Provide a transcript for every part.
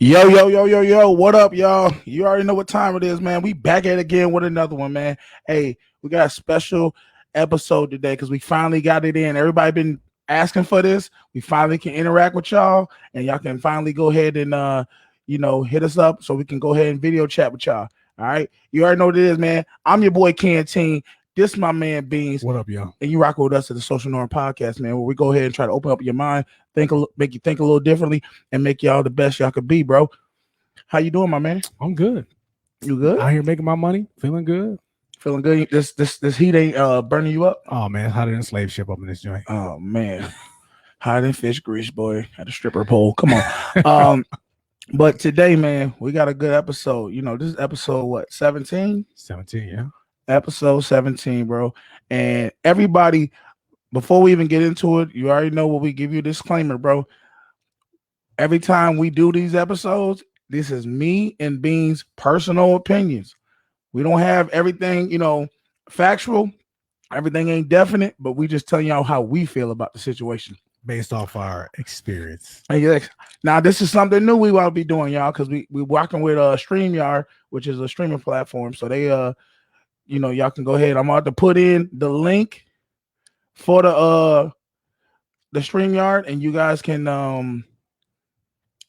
Yo, what up, y'all? You already know what time it is, man. We back at it again with another one, man. Hey, we got a special episode today because we finally got it in. Everybody been asking for this. We finally can interact with y'all, and y'all can finally go ahead and hit us up so we can go ahead and video chat with y'all. All right. You already know what it is, man. I'm your boy Canteen. This my man Beans. What up, y'all? And you rock with us at the Social Norm Podcast, man, where we go ahead and try to open up your mind, make you think a little differently, and make y'all the best y'all could be, bro. How you doing, my man? I'm good. You good? Out here making my money, feeling good. Feeling good? This heat ain't burning you up? Oh man, it's hotter than a slave ship up in this joint. Oh man, hotter than fish grease, boy, at a stripper pole. Come on. But today, man, we got a good episode. You know, this is episode what, 17? 17, yeah. Episode 17, bro. And everybody, before we even get into it, you already know what we give you a disclaimer, bro. Every time we do these episodes, this is me and Bean's personal opinions. We don't have everything, factual. Everything ain't definite, but we just tell y'all how we feel about the situation based off our experience. Now, this is something new we want to be doing, y'all, because we working with StreamYard, which is a streaming platform. So they y'all can go ahead. I'm about to put in the link for the StreamYard, and you guys can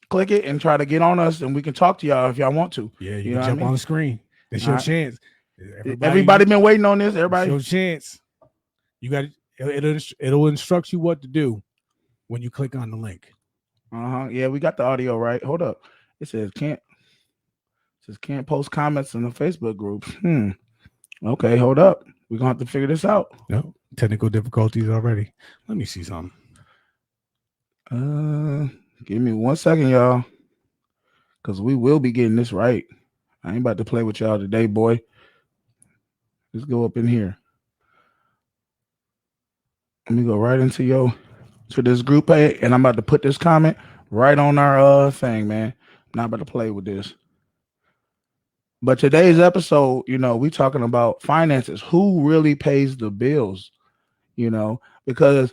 click it and try to get on us, and we can talk to y'all if y'all want to. Yeah, you can jump on the screen. It's your chance. Everybody been waiting on this. Everybody, it's your chance. You got it'll instruct you what to do when you click on the link. Yeah, we got the audio right. Hold up. It says can't post comments in the Facebook group. Okay, hold up. We're gonna have to figure this out. No technical difficulties already. Let me see something. Give me 1 second, y'all, because we will be getting this right. I ain't about to play with y'all today, boy. Let's go up in here. Let me go right into this group page, and I'm about to put this comment right on our thing, man. I'm not about to play with this. But today's episode, we talking about finances. Who really pays the bills? Because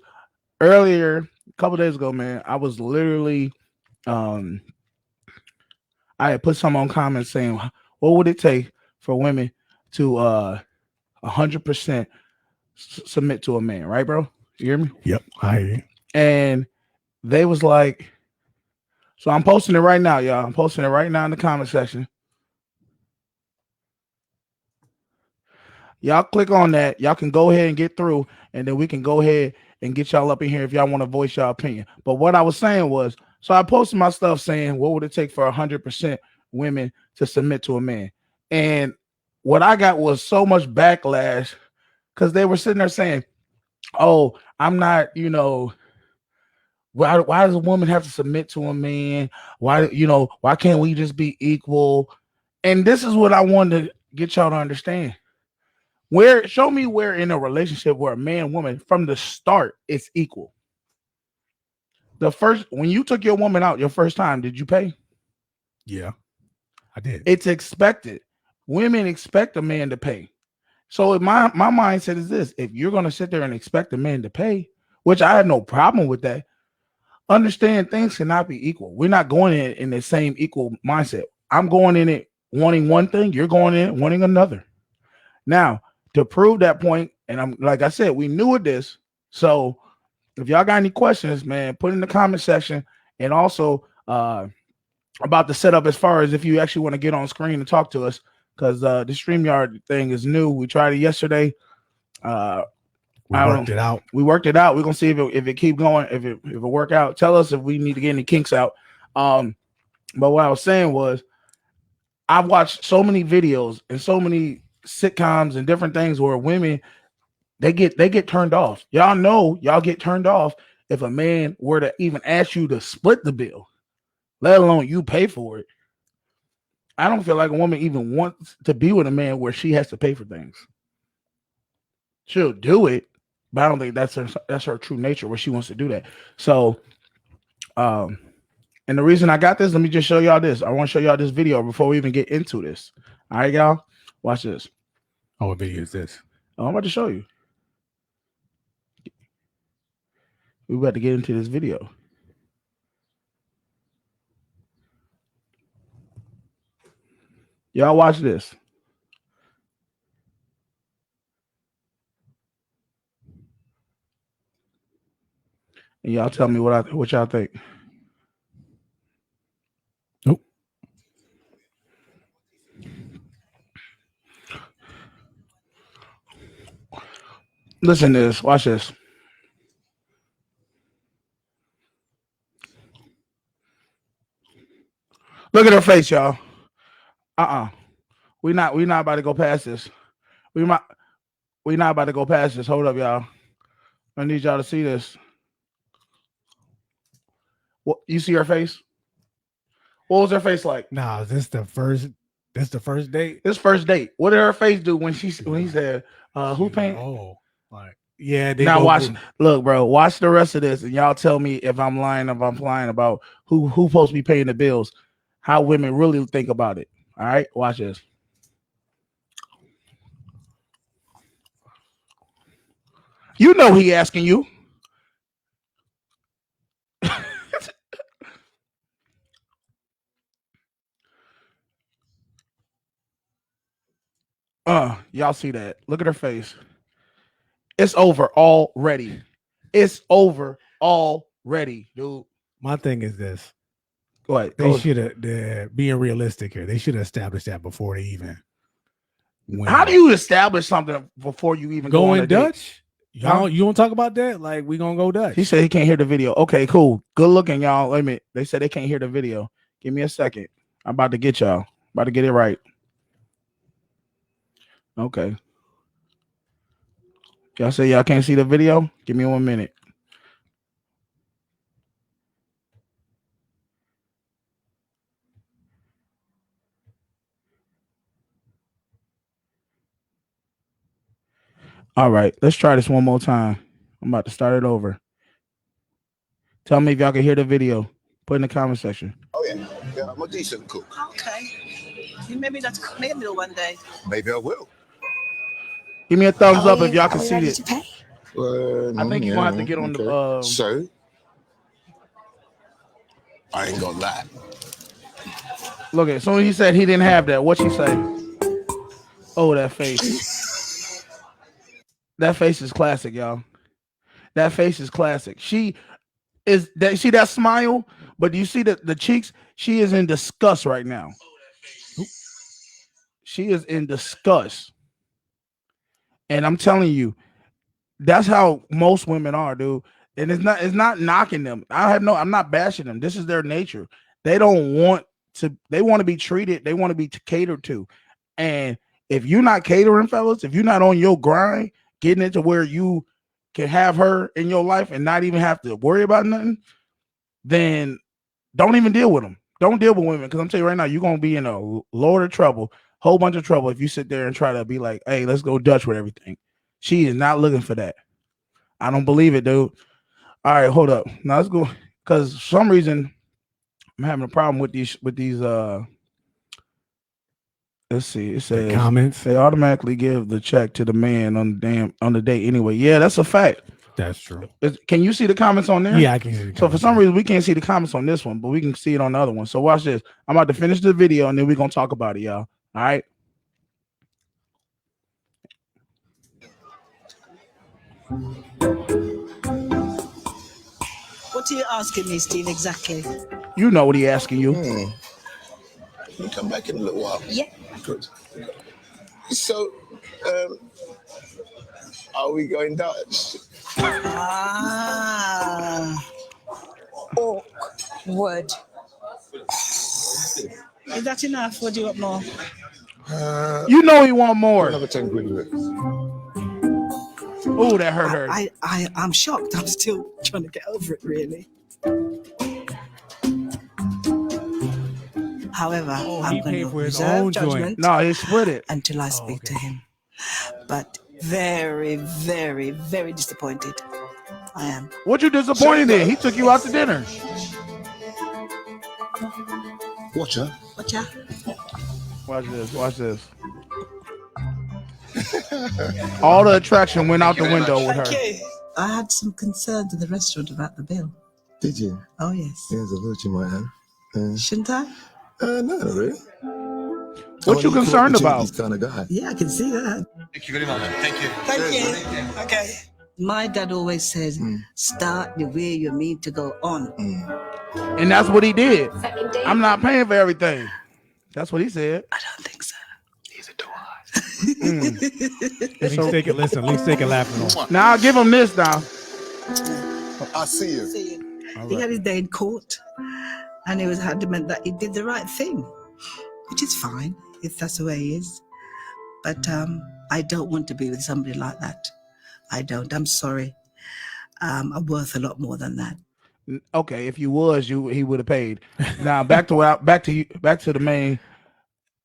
earlier, a couple days ago, man, I was literally I had put some on comments saying, what would it take for women to 100% submit to a man, right, bro? You hear me? Yep, I hear you. And they was like, so I'm posting it right now, y'all. I'm posting it right now in the comment section. Y'all click on that. Y'all can go ahead and get through, and then we can go ahead and get y'all up in here if y'all want to voice your opinion. But what I was saying was, so I posted my stuff saying, what would it take for 100% women to submit to a man? And what I got was so much backlash because they were sitting there saying, oh, I'm not, why does a woman have to submit to a man? Why can't we just be equal? And this is what I wanted to get y'all to understand. Show me where in a relationship where a man and woman from the start it's equal. When you took your woman out your first time, did you pay? Yeah, I did. It's expected. Women expect a man to pay. So my mindset is this: if you're gonna sit there and expect a man to pay, which I have no problem with that, understand things cannot be equal. We're not going in the same equal mindset. I'm going in it wanting one thing, you're going in wanting another. Now, to prove that point, and I'm like I said, we knew of this. So if y'all got any questions, man, put in the comment section. And also about the setup as far as if you actually want to get on screen and talk to us, because the StreamYard thing is new. We tried it yesterday. We worked it out. We're gonna see if it keep going, if it work out. Tell us if we need to get any kinks out. But what I was saying was, I've watched so many videos and so many sitcoms and different things where women they get turned off. Y'all know y'all get turned off if a man were to even ask you to split the bill, let alone you pay for it. I don't feel like a woman even wants to be with a man where she has to pay for things. She'll do it, but I don't think that's her true nature where she wants to do that. So, and the reason I got this, let me just show y'all this. I want to show y'all this video before we even get into this. All right, y'all, watch this. Oh, what video is this? Oh, I'm about to show you. We're about to get into this video. Y'all watch this. And y'all tell me what y'all think. Nope. Listen to this. Watch this. Look at her face, y'all. We not about to go past this. We not about to go past this. Hold up, y'all. I need y'all to see this. What you see her face? What was her face like? Nah, this the first date. This first date. What did her face do when he said, "Who painted?" Oh, like yeah. Now watch. Look, bro. Watch the rest of this, and y'all tell me if I'm lying, if I'm flying about who supposed to be paying the bills, how women really think about it. All right, watch this. You know he asking you. Y'all see that? Look at her face. It's over already. It's over already, dude. My thing is this. Go ahead. They should have. They're being realistic here. They should have established that before they even went. How do you establish something before you even go in Dutch? Huh? You don't talk about that? Like, we gonna go Dutch. He said he can't hear the video. Okay, cool. Good looking, y'all. Wait a minute. They said they can't hear the video. Give me a second. I'm about to get y'all. About to get it right. Okay. Y'all say y'all can't see the video? Give me 1 minute. All right, let's try this one more time. I'm about to start it over. Tell me if y'all can hear the video. Put in the comment section. Oh yeah, I'm a decent cook. Okay, maybe that's cook me a meal one day. Maybe I will. Give me a thumbs up if y'all can see it. I think you're gonna have to get on the. So I ain't got that. Look at. So he said he didn't have that. What she say? Oh, that face. That face is classic, y'all. That face is classic. She is that. See that smile, but do you see the cheeks? She is in disgust right now. She is in disgust, and I'm telling you, that's how most women are, dude. And it's not knocking them. I'm not bashing them. This is their nature. They don't want to. They want to be treated. They want to be catered to, and if you're not catering, fellas, if you're not on your grind, getting into where you can have her in your life and not even have to worry about nothing, then don't even deal with them. Don't deal with women, because I'm telling you right now, you're gonna be in a load of trouble, whole bunch of trouble if you sit there and try to be like, hey, let's go Dutch with everything. She is not looking for that. I don't believe it, dude. All right, hold up. Now let's go, because for some reason I'm having a problem with these let's see. It says the comments. They automatically give the check to the man on the date anyway. Yeah, that's a fact. That's true. Can you see the comments on there? Yeah, I can see the comments. So for some reason we can't see the comments on this one, but we can see it on the other one. So watch this. I'm about to finish the video and then we're gonna talk about it, y'all. All right. What are you asking me, Steve, exactly? You know what he asking you. Can you come back in a little while? Yeah. Good. So, are we going Dutch? Awkward. Is that enough? What do you want more? You know he want more. Another 10 quid with it. Oh, that hurt her. I'm shocked. I'm still trying to get over it, really. However, I'm going to reserve judgment. No, he split it until I speak to him. But very, very, very disappointed. I am. What you disappointed in? He took you out to dinner. Watcha. Watch this. Watch this. All the attraction went out the window with her. I had some concerns in the restaurant about the bill. Did you? Oh, yes. Yes, I thought you might have. Shouldn't I? No, not really. What you concerned about? He's kind of guy. Yeah, I can see that. Thank you very much. Thank you. Thank you. Okay. My dad always says, start the way you mean to go on. And that's what he did. I'm not paying for everything. That's what he said. I don't think so. He's a dog. Let's take a laughing on. Now I'll give him this now. I see you. See you. All He right. had his day in court, and he was adamant that he did the right thing, which is fine if that's the way he is. But I don't want to be with somebody like that. I don't. I'm sorry. I'm worth a lot more than that. Okay, if you was, he would have paid. Now back to the main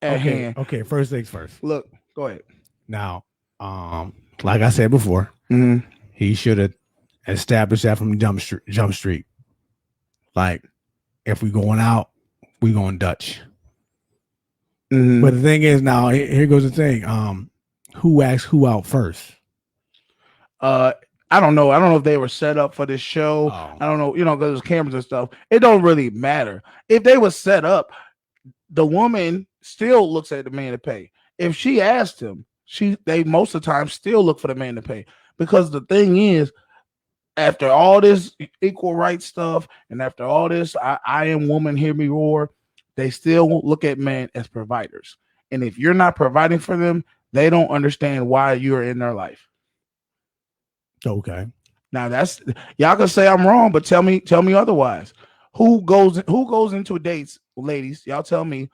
at hand. Okay, first things first. Look, go ahead. Now, like I said before, Mm-hmm. he should have established that from Jump Street. Like, if we going out, we going Dutch. Mm-hmm. But the thing is, now here goes the thing. Who asked who out first? I don't know. I don't know if they were set up for this show. Oh. I don't know, because there's cameras and stuff. It don't really matter. If they were set up, the woman still looks at the man to pay. If she asked him, they most of the time still look for the man to pay. Because the thing is, after all this equal rights stuff and after all this, I am woman, hear me roar, they still look at men as providers. And if you're not providing for them, they don't understand why you're in their life. Okay. Now that's y'all can say I'm wrong, but tell me otherwise. Who goes into dates, ladies? Y'all tell me,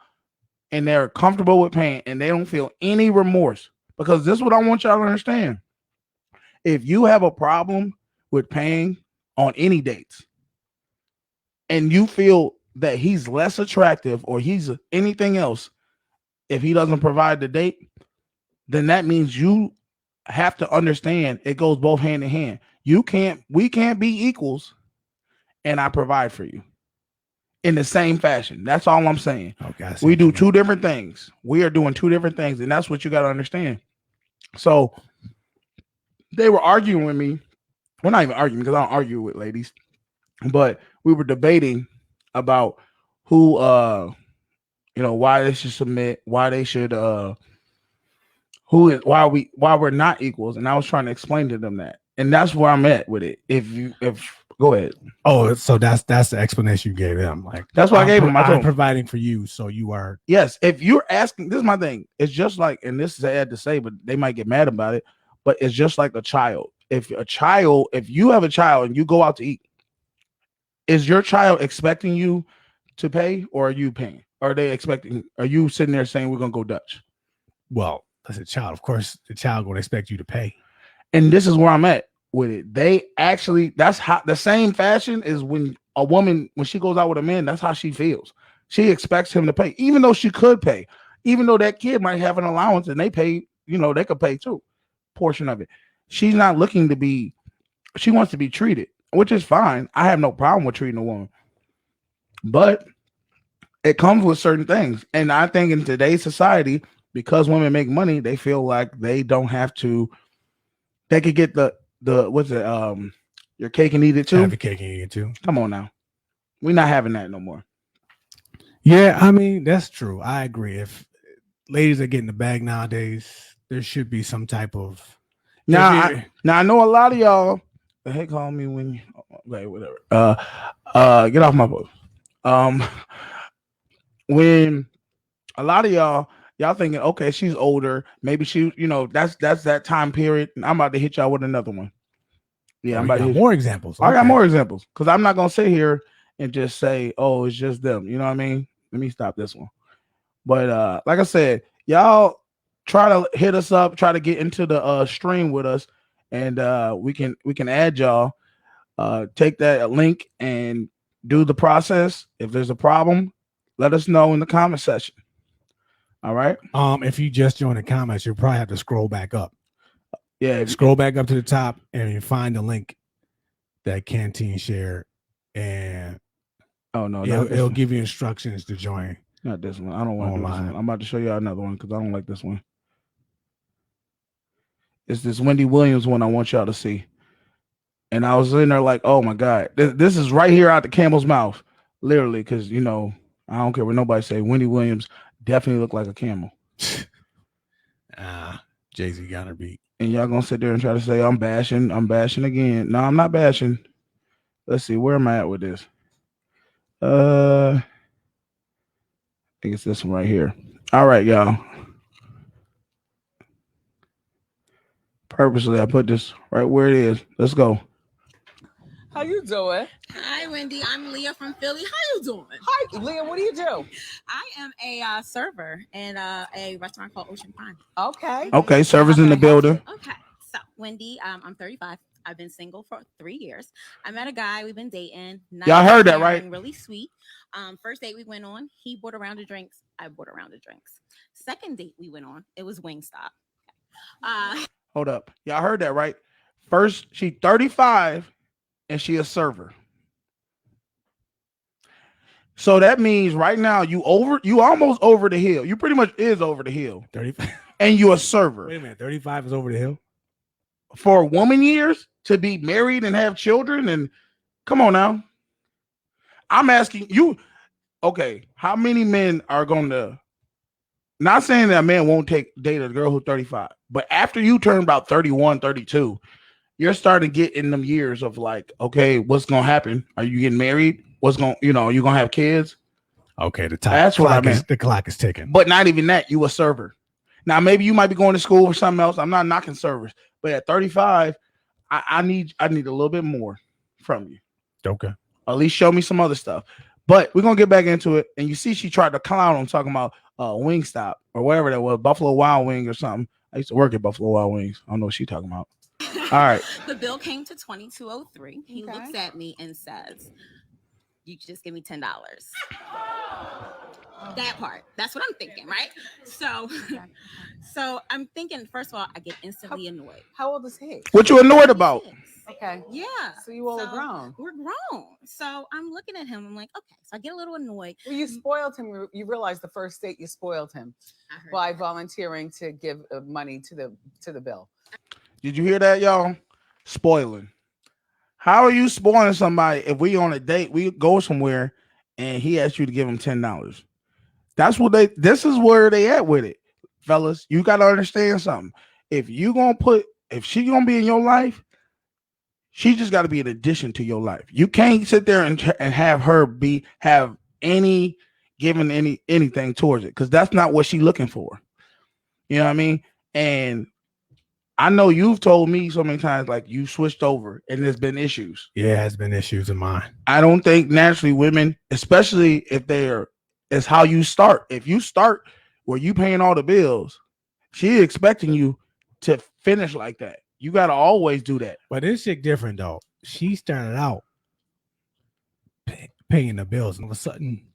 and they're comfortable with paying and they don't feel any remorse. Because this is what I want y'all to understand. If you have a problem with paying on any dates and you feel that he's less attractive or he's anything else, if he doesn't provide the date, then that means you have to understand it goes both hand in hand. We can't be equals and I provide for you in the same fashion. That's all I'm saying. Okay. We do two different things. We are doing two different things, and that's what you got to understand. So they were arguing with me. We're not even arguing because I don't argue with ladies, but we were debating about who, why they should submit, why they should, why we're not equals. And I was trying to explain to them that, and that's where I'm at with it. If go ahead. Oh, so that's the explanation you gave them. Like That's what I gave them. I told I'm them. providing for you, so you are. Yes, if you're asking, this is my thing. It's just like, and this is sad to say, but they might get mad about it. But it's just like a child. If you have a child and you go out to eat, is your child expecting you to pay, or are you paying? Are you sitting there saying we're gonna go Dutch? Well, as a child, of course, the child going to expect you to pay. And this is where I'm at with it. They actually, that's how the same fashion is when a woman, when she goes out with a man, that's how she feels. She expects him to pay, even though she could pay, even though that kid might have an allowance and they pay, they could pay too, portion of it. She's not looking to be, she wants to be treated, which is fine. I have no problem with treating a woman, but it comes with certain things. And I think in today's society, because women make money, they feel like they don't have to, they could get the what's it, your cake and eat it too. Have your cake and eat it too. Come on now. We're not having that no more. Yeah, I mean, that's true. I agree. If ladies are getting the bag nowadays, there should be some type of. Now I know a lot of y'all, the heck call me when you, like, whatever. Get off my post. When a lot of y'all thinking, okay, she's older, maybe she, that's that time period, and I'm about to hit y'all with another one. Yeah, I'm about to hit more examples. I got more examples because I'm not gonna sit here and just say, oh, it's just them. You know what I mean? Let me stop this one. But like I said, y'all try to hit us up, try to get into the stream with us, and we can add y'all. Take that link and do the process. If there's a problem, let us know in the comment section. All right. If you just join the comments, you'll probably have to scroll back up. Yeah, Scroll back up to the top and you find the link that Canteen shared, and it'll give you instructions to join. Not this one. I don't want to do this one. I'm about to show you another one because I don't like this one. It's this Wendy Williams one I want y'all to see. And I was in there like, oh my God, this is right here out the camel's mouth, literally, because I don't care what nobody say. Wendy Williams definitely looked like a camel. Jay-Z got her beat. And y'all gonna sit there and try to say I'm bashing again. No, I'm not bashing. Let's see, where am I at with this? I think it's this one right here. All right, y'all. Purposely, I put this right where it is. Let's go. How you doing? Hi, Wendy. I'm Leah from Philly. How you doing? Hi, Leah. What do you do? I am a server in a restaurant called Ocean Prime. Okay. Okay, servers in the building. Okay. So, Wendy, I'm 35. I've been single for 3 years. I met a guy. We've been dating. Y'all heard that, right? Really sweet. First date we went on, he bought a round of drinks. I bought a round of drinks. Second date we went on, it was Wingstop. Hold up. Y'all heard that, right? First, she 35 and she a server. So that means right now you almost over the hill. You pretty much is over the hill. 35. And you a server. Wait a minute, 35 is over the hill? For woman years to be married and have children, and come on now. I'm asking you, okay, how many men are going to, not saying that a man won't date a girl who's 35, but after you turn about 31, 32, you're starting to get in them years of like, okay, what's going to happen? Are you getting married? What's going, are you going to have kids? Okay, That's what I meant. The clock is ticking. But not even that, you a server. Now, maybe you might be going to school or something else. I'm not knocking servers, but at 35, I need a little bit more from you. Okay. At least show me some other stuff. But we're gonna get back into it. And you see, she tried to clown on talking about Wingstop or whatever that was, Buffalo Wild Wings or something. I used to work at Buffalo Wild Wings. I don't know what she's talking about. All right. The bill came to $22.03. He looks at me and says, "You just give me $10." That part. That's what I'm thinking, right? So I'm thinking, first of all, I get instantly annoyed. How old is he? What you annoyed about? Okay. Yeah. So you all are grown. We're grown. So I'm looking at him. I'm like, okay. So I get a little annoyed. Well, you spoiled him. You realized the first date you spoiled him by volunteering to give money to the bill. Did you hear that, y'all? Spoiling. How are you spoiling somebody if we on a date, we go somewhere and he asks you to give him $10? This is where they at with it. Fellas, you got to understand something. If she gonna be in your life, she just got to be an addition to your life. You can't sit there and have her giving anything towards it, because that's not what she's looking for. You know what I mean? And I know you've told me so many times, like, you switched over and there's been issues. Yeah, there's been issues in mine. I don't think naturally women, especially if it's how you start. If you start where you paying all the bills, she's expecting you to finish like that. You got to always do that. But this chick different though. She started out paying the bills, and all of a sudden,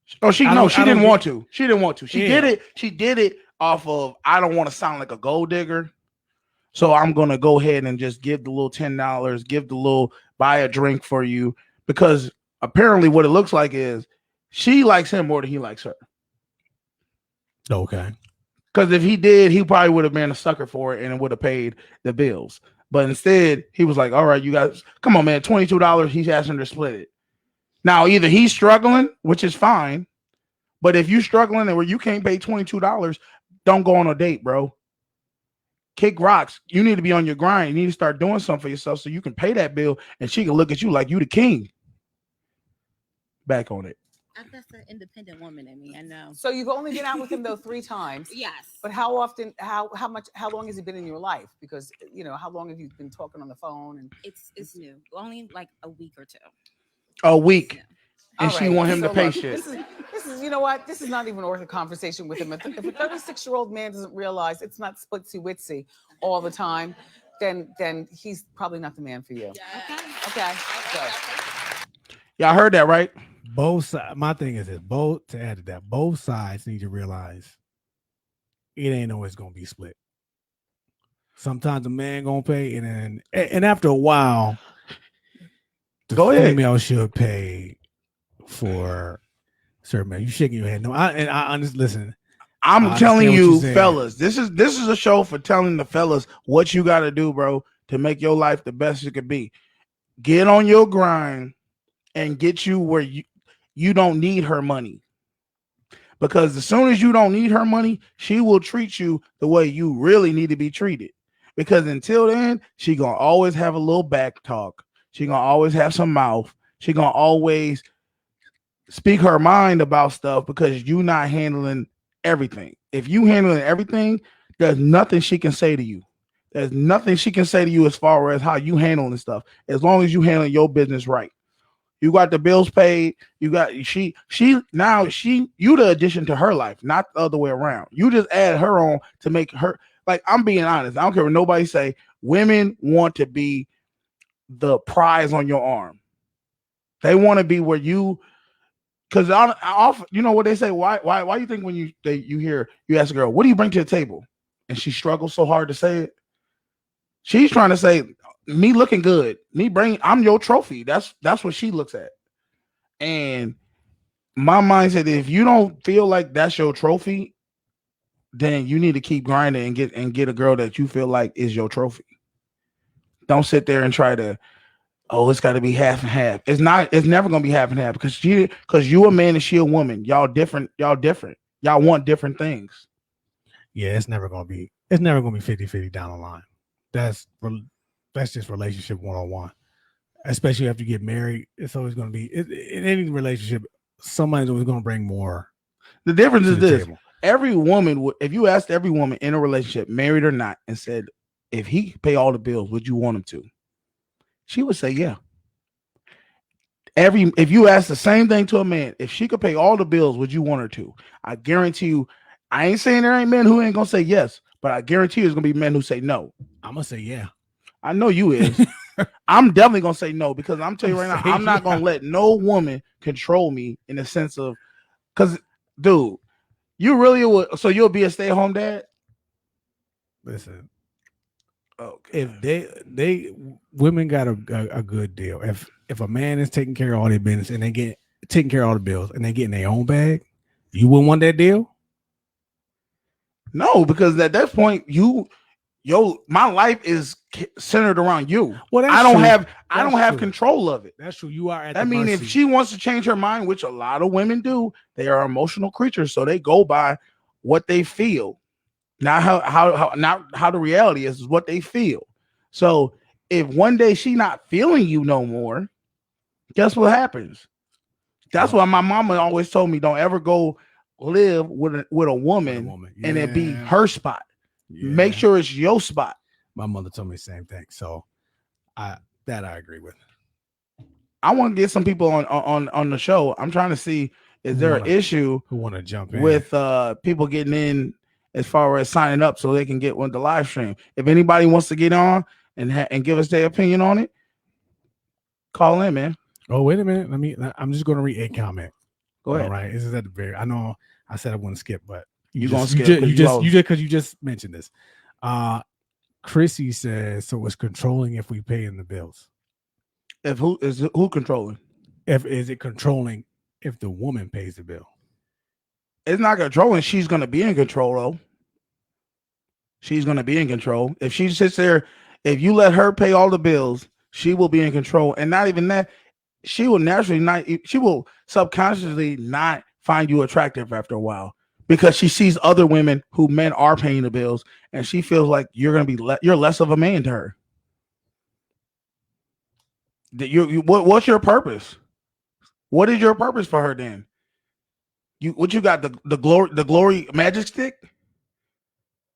she didn't want to. She didn't want to. She did it. She did it off of, I don't want to sound like a gold digger, so I'm gonna go ahead and just give the little $10, give the little buy a drink for you, because apparently what it looks like is she likes him more than he likes her. Okay. Because if he did, he probably would have been a sucker for it and it would have paid the bills. But instead, he was like, all right, you guys, come on, man, $22. He's asking to split it. Now, either he's struggling, which is fine, but if you're struggling and where you can't pay $22, don't go on a date, bro. Kick rocks. You need to be on your grind. You need to start doing something for yourself so you can pay that bill and she can look at you like you the king. Back on it. That's an independent woman in me. I know. So you've only been out with him though 3 times. Yes. But how often? How long has he been in your life? Because how long have you been talking on the phone? And it's new. Only like a week or two. A week. And all she right. want him So to pay look, shit. This is you know what? This is not even worth a conversation with him. If a 36-year-old man doesn't realize it's not splitsy witsy all the time, then he's probably not the man for you. Yeah. Okay. Good. Y'all heard that, right? Both sides. My thing is this: to add to that, both sides need to realize it ain't always gonna be split. Sometimes a man gonna pay, and after a while, the female should pay for certain men. You shaking your head? No, I just listen. I'm telling you, fellas, this is a show for telling the fellas what you got to do, bro, to make your life the best it could be. Get on your grind and get you where you don't need her money. Because as soon as you don't need her money, she will treat you the way you really need to be treated. Because until then, she gonna always have a little back talk. She gonna always have some mouth. She gonna always speak her mind about stuff because you not handling everything. If you handling everything, there's nothing she can say to you. There's nothing she can say to you as far as how you handling stuff. As long as you handling your business right. You got the bills paid. You got you the addition to her life, not the other way around. You just add her on to make her, like, I'm being honest. I don't care what nobody say. Women want to be the prize on your arm. They want to be where you, because I often, you know what they say. Why you think when you hear, you ask a girl, what do you bring to the table, and she struggles so hard to say it. She's trying to say, me looking good, I'm your trophy. That's what she looks at. And my mindset, if you don't feel like that's your trophy, then you need to keep grinding and get a girl that you feel like is your trophy. Don't sit there and try to, oh, it's got to be half and half. It's not. It's never gonna be half and half because you a man and she a woman. Y'all different. Y'all want different things. Yeah, it's never gonna be 50-50 down the line. That's just relationship 101. Especially after you get married, it's always going to be in any relationship. Somebody's always going to bring more. The difference is this: table. every woman, if you asked every woman in a relationship, married or not, and said, if he pay all the bills, would you want him to? She would say, yeah. If you ask the same thing to a man, if she could pay all the bills, would you want her to? I guarantee you. I ain't saying there ain't men who ain't gonna say yes, but I guarantee you there's gonna be men who say no. I'm gonna say yeah. I know you is. I'm definitely gonna say no because I'm telling you right now, I'm not gonna let no woman control me in the sense of, because, dude, you really would. So you'll be a stay-at-home dad? Listen, okay. If women got a good deal. If a man is taking care of all their business and they get taking care of all the bills and they get in their own bag, you wouldn't want that deal? No, because at that point, my life is centered around you. Well, I don't true. have control of it. That's true. You are at that means if she wants to change her mind, which a lot of women do, they are emotional creatures, so they go by what they feel, not how the reality is what they feel. So if one day she not feeling you no more, guess what happens? That's why my mama always told me, don't ever go live with a woman, Yeah. and it be her spot. Yeah. Make sure it's your spot. My mother told me the same thing, so I agree with. I want to get some people on the show. I'm trying to see, is there an issue who want to jump in with people getting in as far as signing up so they can get one the live stream. If anybody wants to get on and give us their opinion on it, call in, man. Oh, wait a minute. I'm just going to read a comment. Go ahead. All right, this is at the very. I know I said I wouldn't skip, but you gonna skip? Because you just mentioned this. Chrissy says, so it's controlling if we pay in the bills. If who controlling? Is it controlling if the woman pays the bill? It's not controlling. She's gonna be in control though. She's gonna be in control. If she sits there, if you let her pay all the bills, she will be in control. And not even that, she will subconsciously not find you attractive after a while because she sees other women who men are paying the bills, and she feels like you're less of a man to her. What's your purpose? What is your purpose for her then? You got the glory magic stick?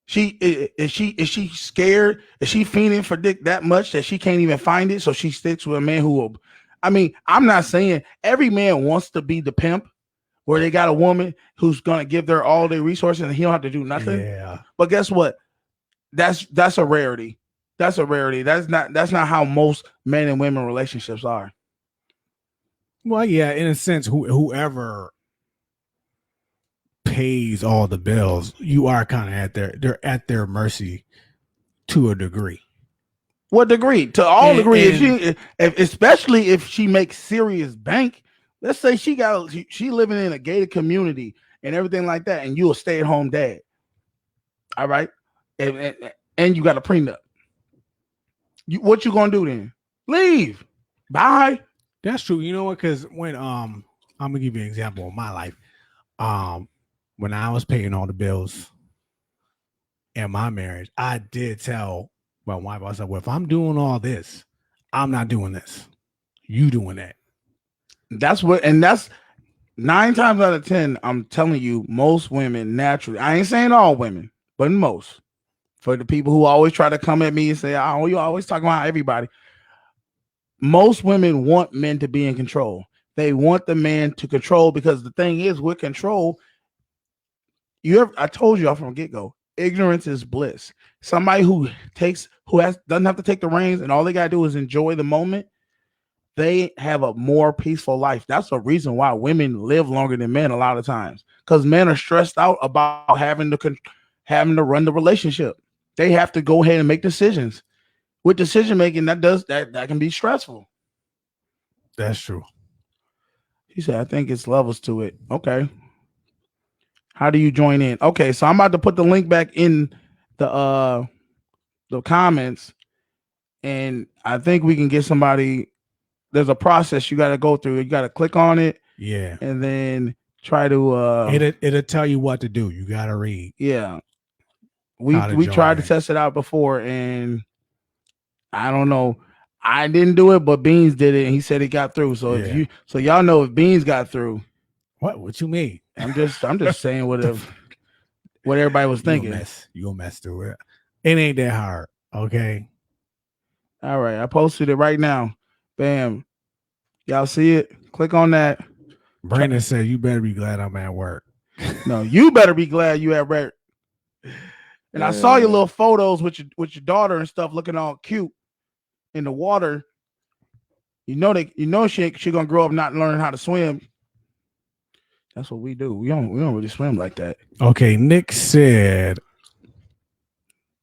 Is she scared? Is she fiending for dick that much that she can't even find it? So she sticks with a man who will. I mean, I'm not saying every man wants to be the pimp where they got a woman who's gonna give their all their resources and he don't have to do nothing. Yeah. But guess what? That's a rarity. That's a rarity. That's not how most men and women relationships are. Well, yeah, in a sense, whoever pays all the bills, you are kind of they're at their mercy to a degree. What degree? To all degree. Especially if she makes serious bank. Let's say she living in a gated community and everything like that, and you a stay-at-home dad. All right, and you got a prenup. What you gonna do then? Leave. Bye. That's true. You know what? Because when I'm gonna give you an example of my life. when I was paying all the bills in my marriage, I did tell my wife, I said, well, if I'm doing all this, I'm not doing this. You doing that. That's 9 times out of 10. I'm telling you, most women naturally, I ain't saying all women, but most, for the people who always try to come at me and say, oh, you always talking about everybody. Most women want men to be in control. They want the man to control, because the thing is, with control, I told you all from the get-go, ignorance is bliss. Somebody who doesn't have to take the reins and all they gotta do is enjoy the moment, they have a more peaceful life. That's the reason why women live longer than men a lot of times, because men are stressed out about having to run the relationship. They have to go ahead and make decisions. With decision making, that can be stressful. That's true. He said, I think it's levels to it. Okay. How do you join in? Okay, so I'm about to put the link back in the comments, and I think we can get somebody. There's a process you got to go through. You got to click on it. Yeah. And then try to it'll tell you what to do. You got to read. Yeah. We tried to test it out before, and I don't know. I didn't do it, but Beans did it, and he said it got through. So if y'all know if Beans got through. What you mean? I'm just saying what everybody was thinking. You gonna mess through it. It ain't that hard. Okay. All right. I posted it right now. Bam. Y'all see it? Click on that. Brandon said, you better be glad I'm at work. No, you better be glad you at work. And I saw your little photos with your daughter and stuff looking all cute in the water. You know she gonna grow up not learning how to swim. That's what we do. We don't really swim like that. Okay, Nick said,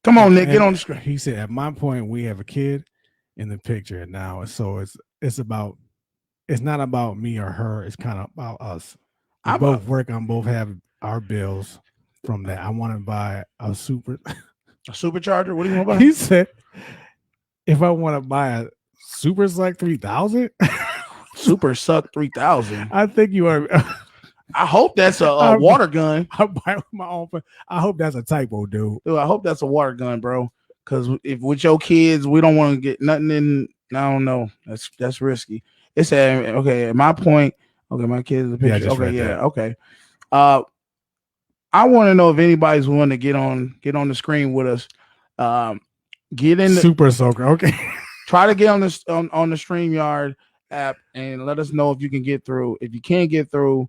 come on, Nick, get on the screen. He said, at my point, we have a kid in the picture now. So it's not about me or her. It's kind of about us. We both work on both have our bills from that. I want to buy a supercharger. What do you want to buy? He said, if I want to buy a Super Suck 3000, Super Suck 3000. I think you are. I hope that's a water gun. I buy my own. I hope that's a typo, dude. I hope that's a water gun, bro. Because if with your kids, we don't want to get nothing in. I don't know. That's risky. It said, okay, at my point, okay, my kids, the picture. Yeah, okay, yeah, okay. I want to know if anybody's willing to get on the screen with us. Get in the Super Soaker. Okay. Try to get on this on the StreamYard app and let us know if you can get through. If you can't get through,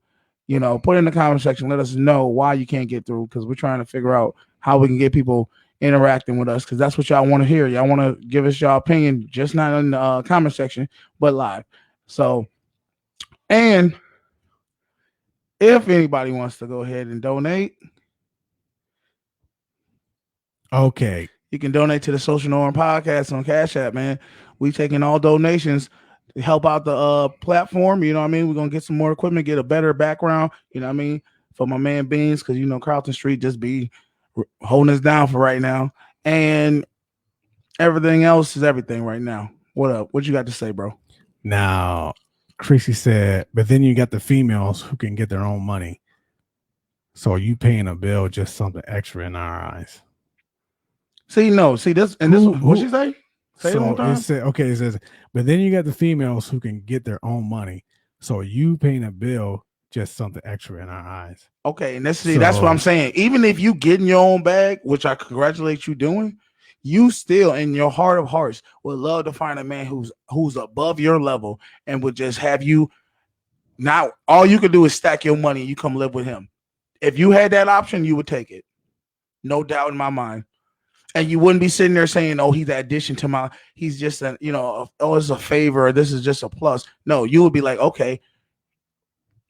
put it in the comment section. Let us know why you can't get through, because we're trying to figure out how we can get people interacting with us, because that's what y'all want to hear. Y'all want to give us y'all opinion, just not in the comment section, but live. So, and if anybody wants to go ahead and donate, okay, you can donate to the Social Norm Podcast on Cash App, man. We taking all donations to help out the platform. You know what I mean? We're gonna get some more equipment, get a better background. You know what I mean? For my man Beans, because Carlton Street just be holding us down for right now, and everything else is everything right now. What up? What you got to say, bro? Now, Chrissy said, but then you got the females who can get their own money. So you paying a bill just something extra in our eyes. See this, and this. What she say? Say it one time. It says, but then you got the females who can get their own money. So you paying a bill just something extra in our eyes. Okay, and that's what I'm saying. Even if you get in your own bag, which I congratulate you doing, you still in your heart of hearts would love to find a man who's above your level and would just have you. Now all you could do is stack your money and you come live with him. If you had that option, you would take it, no doubt in my mind. And you wouldn't be sitting there saying, "Oh, he's an addition to my. He's just it's a favor. Or this is just a plus." No, you would be like, "Okay,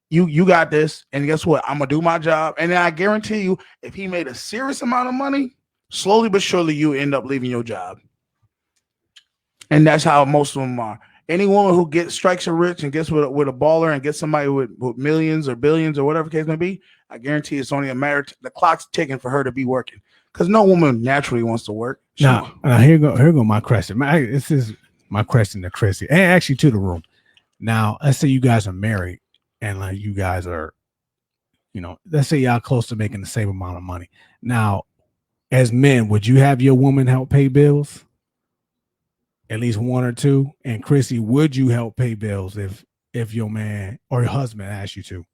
you got this." And guess what? I'm gonna do my job. And then I guarantee you, if he made a serious amount of money, slowly but surely you end up leaving your job. And that's how most of them are. Any woman who strikes a rich and gets with a baller and gets somebody with millions or billions or whatever the case may be, I guarantee it's only a matter. The clock's ticking for her to be working. Because no woman naturally wants to work. Now here go my question. This is my question to Chrissy, and actually to the room. Now, let's say you guys are married, and like you guys are You know, let's say y'all close to making the same amount of money. Now, as men, would you have your woman help pay bills? At least one or two? And Chrissy, would you help pay bills if your man or your husband asked you to?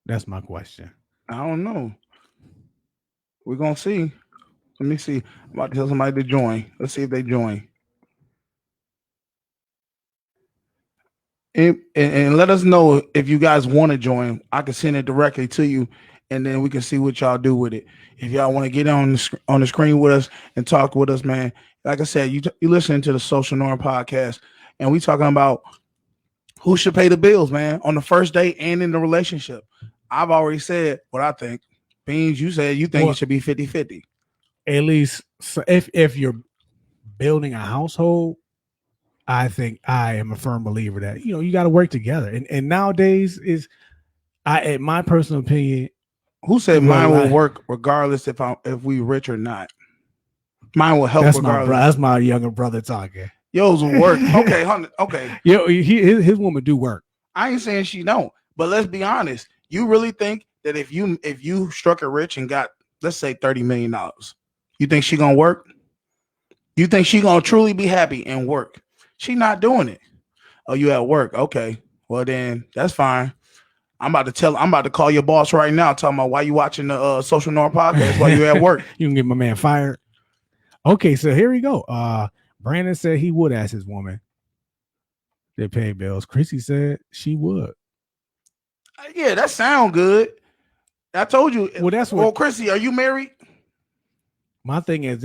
That's my question. I don't know. We're gonna see. Let me see. I'm about to tell somebody to join. Let's see if they join. And let us know if you guys want to join. I can send it directly to you, and then we can see what y'all do with it. If y'all want to get on the screen with us and talk with us, man. Like I said, you listening to the Social Norm podcast, and we talking about who should pay the bills, man, on the first date and in the relationship. I've already said what I think. Beans, you said you think it should be 50-50. At least so if you're building a household, I think I am a firm believer that you got to work together. And nowadays in my personal opinion, who said mine will work regardless if we rich or not? Mine will help regardless. That's my younger brother talking. Yours will work. Okay, okay. His woman do work. I ain't saying she don't, but let's be honest. You really think that if you struck it rich and got, let's say, $30 million, you think she gonna work? You think she gonna truly be happy and work? She not doing it. Oh, you at work? Okay, well then that's fine. I'm about to call your boss right now, talking about why you watching the Social Norm podcast while you at work. You can get my man fired. Okay, so here we go. Brandon said he would ask his woman to pay bills. Chrissy said she would. Yeah, that sound good. I told you. Well, that's what. Well, Chrissy, are you married? My thing is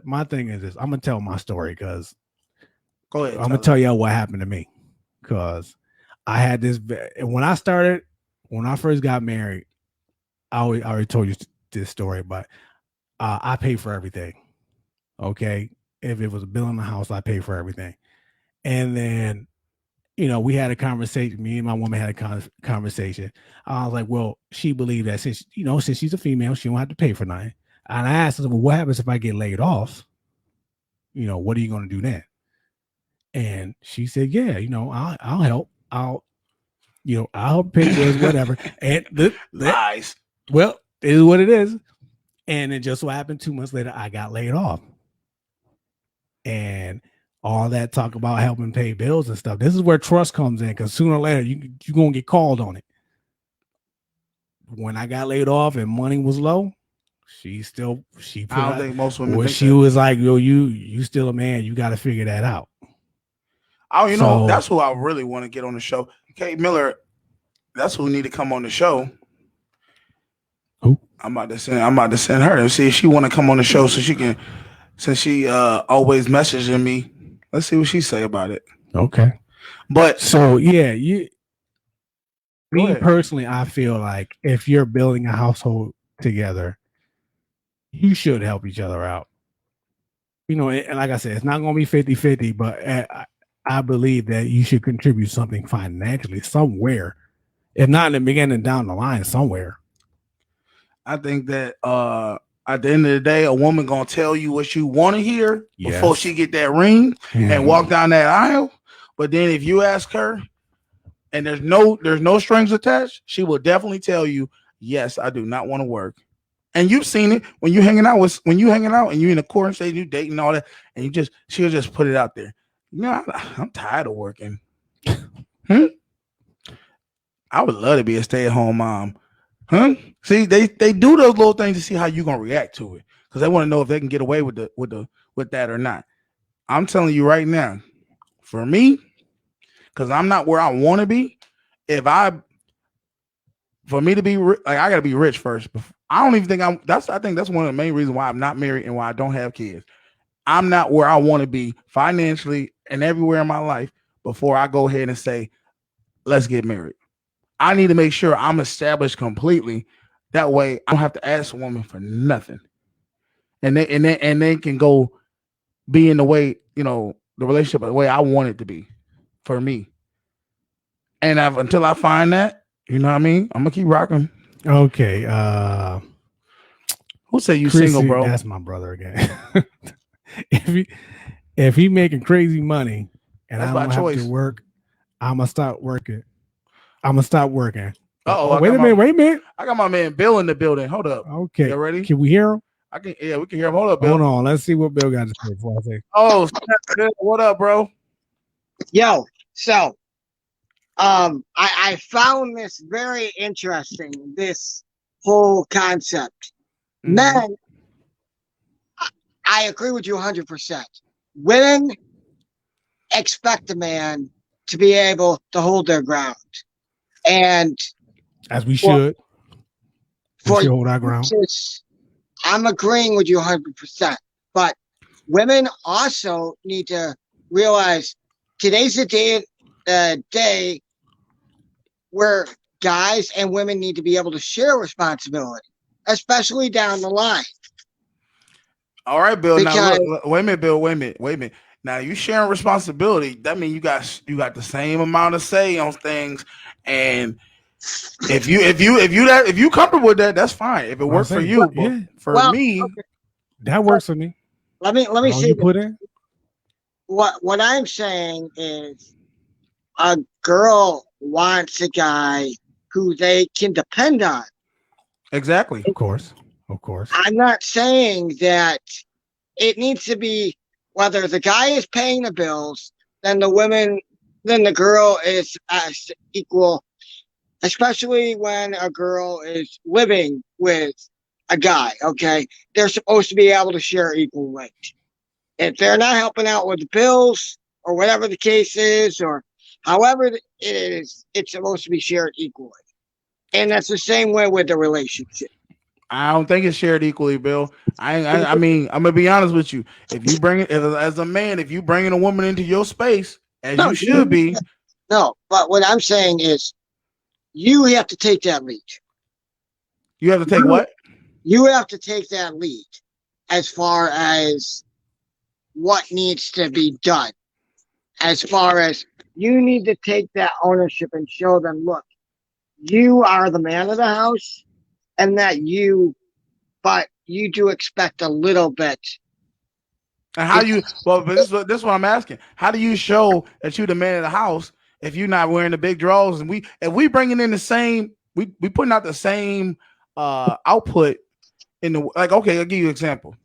my thing is this. I'm gonna tell my story because go ahead. I'm gonna tell y'all what happened to me. Because I had this when I first got married. I already told you this story, but I paid for everything. Okay, if it was a bill in the house, I paid for everything, and then. We had a conversation. Me and my woman had a conversation. I was like, well, she believed that since she's a female, she don't have to pay for nothing. And I asked her, well, what happens if I get laid off? What are you going to do then? And she said, yeah, I'll help. I'll help pay bills, whatever. And lies. Well, it is what it is. And it just so happened 2 months later, I got laid off. And all that talk about helping pay bills and stuff. This is where trust comes in, because sooner or later you're gonna get called on it. When I got laid off and money was low, she put I don't think most women. She was like, "Yo, you still a man. You got to figure that out." Oh, that's who I really want to get on the show. Kate Miller, that's who need to come on the show. Who? I'm about to send her and see if she want to come on the show so she can. Since she always messaging me. Let's see what she say about it. Okay. But so yeah, me personally, I feel like if you're building a household together, you should help each other out. And like I said, it's not going to be 50-50, but I believe that you should contribute something financially somewhere. If not in the beginning, down the line somewhere. I think that at the end of the day, a woman gonna tell you what you want to hear before she get that ring and walk down that aisle. But then if you ask her, and there's no strings attached, she will definitely tell you, yes, I do not want to work. And you've seen it when you hanging out and you're in the court stage, you dating all that, and she'll just put it out there. I'm tired of working. I would love to be a stay-at-home mom. Huh? See, they do those little things to see how you're gonna react to it, because they want to know if they can get away with that or not. I'm telling you right now, for me, because I'm not where I want to be. For me to be like, I gotta be rich first. I don't even think I think that's one of the main reasons why I'm not married and why I don't have kids. I'm not where I want to be financially and everywhere in my life before I go ahead and say, let's get married. I need to make sure I'm established completely. That way I don't have to ask a woman for nothing. And they can go be in the way, the relationship the way I want it to be for me. And until I find that, you know what I mean? I'm gonna keep rocking. Okay. Who said you Chrissy, single, bro? That's my brother again. if he making crazy money and that's I don't have to work, I'm gonna start working. I'm gonna stop working. Uh-oh, Wait a minute. I got my man Bill in the building. Hold up. Okay. You ready? Can we hear him? We can hear him. Hold up, Bill. Hold on. Let's see what Bill got to say before I say. Oh, Bill, what up, bro? Yo, so I found this very interesting, this whole concept. Mhm. Men, I agree with you 100%. Women expect a man to be able to hold their ground. And As we should. We for should hold our ground. I'm agreeing with you 100%. But women also need to realize today's the day where guys and women need to be able to share responsibility, especially down the line. All right, Bill. Now, Because- look, wait a minute, Bill. Wait a minute. Now you sharing responsibility. That means you got the same amount of say on things. And if you comfortable with that, that's fine. If it works for you, but yeah. for me, okay. That works for me. Let me All see you put in. what I'm saying is a girl wants a guy who they can depend on. exactly. Of course. I'm not saying that it needs to be whether the guy is paying the bills, then the girl is as equal, especially when a girl is living with a guy, okay? They're supposed to be able to share equal weight. If they're not helping out with the bills or whatever the case is, or however it is, it's supposed to be shared equally. And that's the same way with the relationship. I don't think it's shared equally, Bill. I mean, I'm gonna be honest with you. If you bring it as a man, if you bringing a woman into your space, as No, you should be, No, but what I'm saying is you have to take that lead. you have to take what? You have to take that lead as far as what needs to be done. As far as you need to take that ownership and show them, look, you are the man of the house, and but you do expect a little bit. And how you? Well, but this is what I'm asking. How do you show that you the man of the house if you're not wearing the big drawers? And if we bringing in the same, we putting out the same output in the like. Okay, I'll give you an example.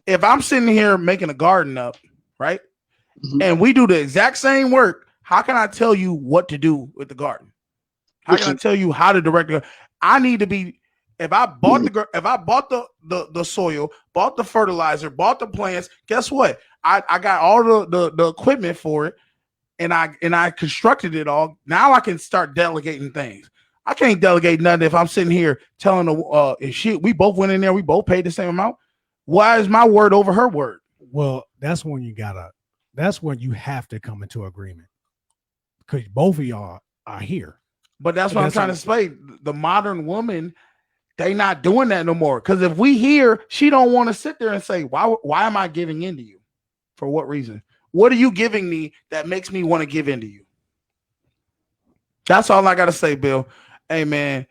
If I'm sitting here making a garden up, right, Mhm. and we do the exact same work, how can I tell you what to do with the garden? How can I tell you how to direct it? I need to be. If I bought the soil, bought the fertilizer, bought the plants, guess what? I got all the equipment for it, and I constructed it all. Now I can start delegating things. I can't delegate nothing if I'm sitting here telling the we both went in there, we both paid the same amount. Why is my word over her word? Well, that's when you have to come into agreement because both of y'all are here. But that's what I'm trying to say. The modern woman, they not doing that no more. Because if we hear, she don't want to sit there and say, why am I giving in to you? For what reason? What are you giving me that makes me want to give in to you? That's all I got to say, Bill. Hey, man,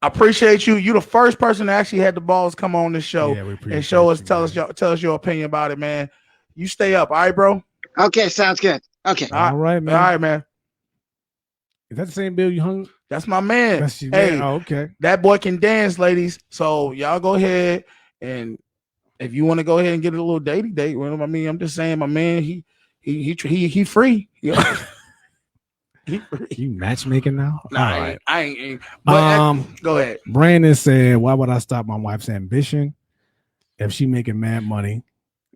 I appreciate you. You're the first person that actually had the balls come on this show and show us, tell us your opinion about it, man. You stay up. All right, bro? Okay, sounds good. Okay. All right, man. All right, man. Is that the same Bill you hung? That's my man. That's your Hey, man. Oh, okay. that boy can dance, ladies. So y'all go ahead, and if you want to go ahead and get a little dating date with him, I mean, I'm just saying, my man, he free. You know? He free. You matchmaking now? Nah, All right. I ain't. But go ahead. Brandon said, "Why would I stop my wife's ambition if she making mad money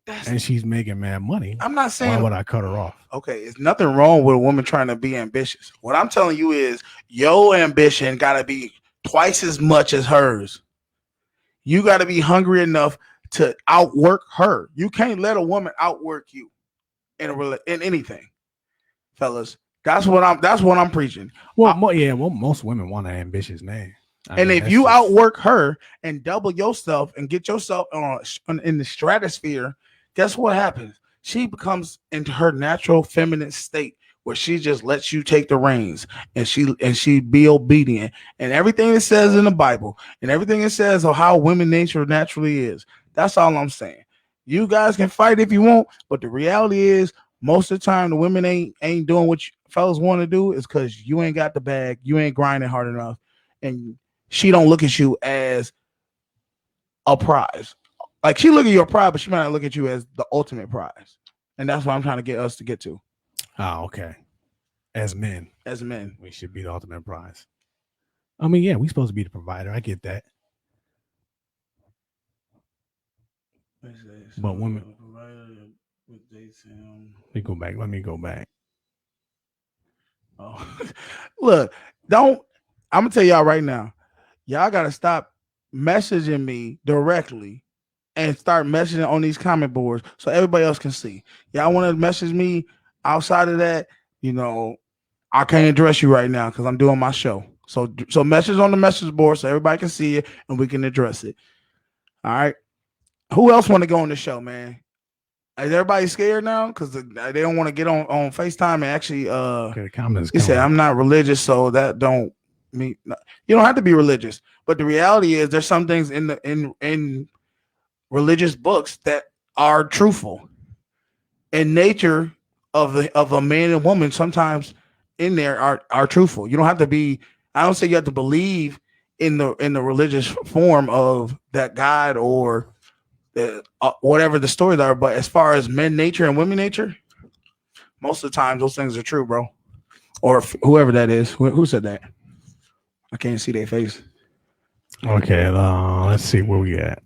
and she's making mad money? I'm not Why saying would I cut her off?" okay, there's nothing wrong with a woman trying to be ambitious. What I'm telling you is your ambition got to be twice as much as hers. You got to be hungry enough to outwork her. You can't let a woman outwork you in anything, fellas. That's what I'm preaching. Well, most women want an ambitious man. And if you outwork her and double yourself and get yourself in the stratosphere, guess what happens? She becomes into her natural feminine state where she just lets you take the reins and she be obedient. And everything it says in the Bible and everything it says of how women nature naturally is. That's all I'm saying. You guys can fight if you want, but the reality is most of the time the women ain't doing what fellas want to do is because you ain't got the bag, you ain't grinding hard enough, and she don't look at you as a prize. Like she look at your prize, but she might not look at you as the ultimate prize. And that's what I'm trying to get us to get to Oh, okay. As men, as men. we should be the ultimate prize. I mean, yeah, we supposed to be the provider. I get that. But women, let me go back. Oh, look, I'm gonna tell y'all right now, y'all gotta stop messaging me directly and start messaging on these comment boards so everybody else can see. Y'all want to message me outside of that, I can't address you right now because I'm doing my show. So message on the message board so everybody can see it and we can address it. All right. Who else want to go on the show, man? Is everybody scared now? Because they don't want to get on FaceTime and actually Okay, the comments. he said, I'm not religious, so that don't mean you don't have to be religious. But the reality is there's some things in religious books that are truthful. And nature of a man and woman sometimes in there are truthful. You don't have to be, I don't say you have to believe in the religious form of that God or whatever the stories are, but as far as men nature and women nature, most of the time those things are true, bro. Or whoever that is. Who said that? I can't see their face. Okay, let's see where we at.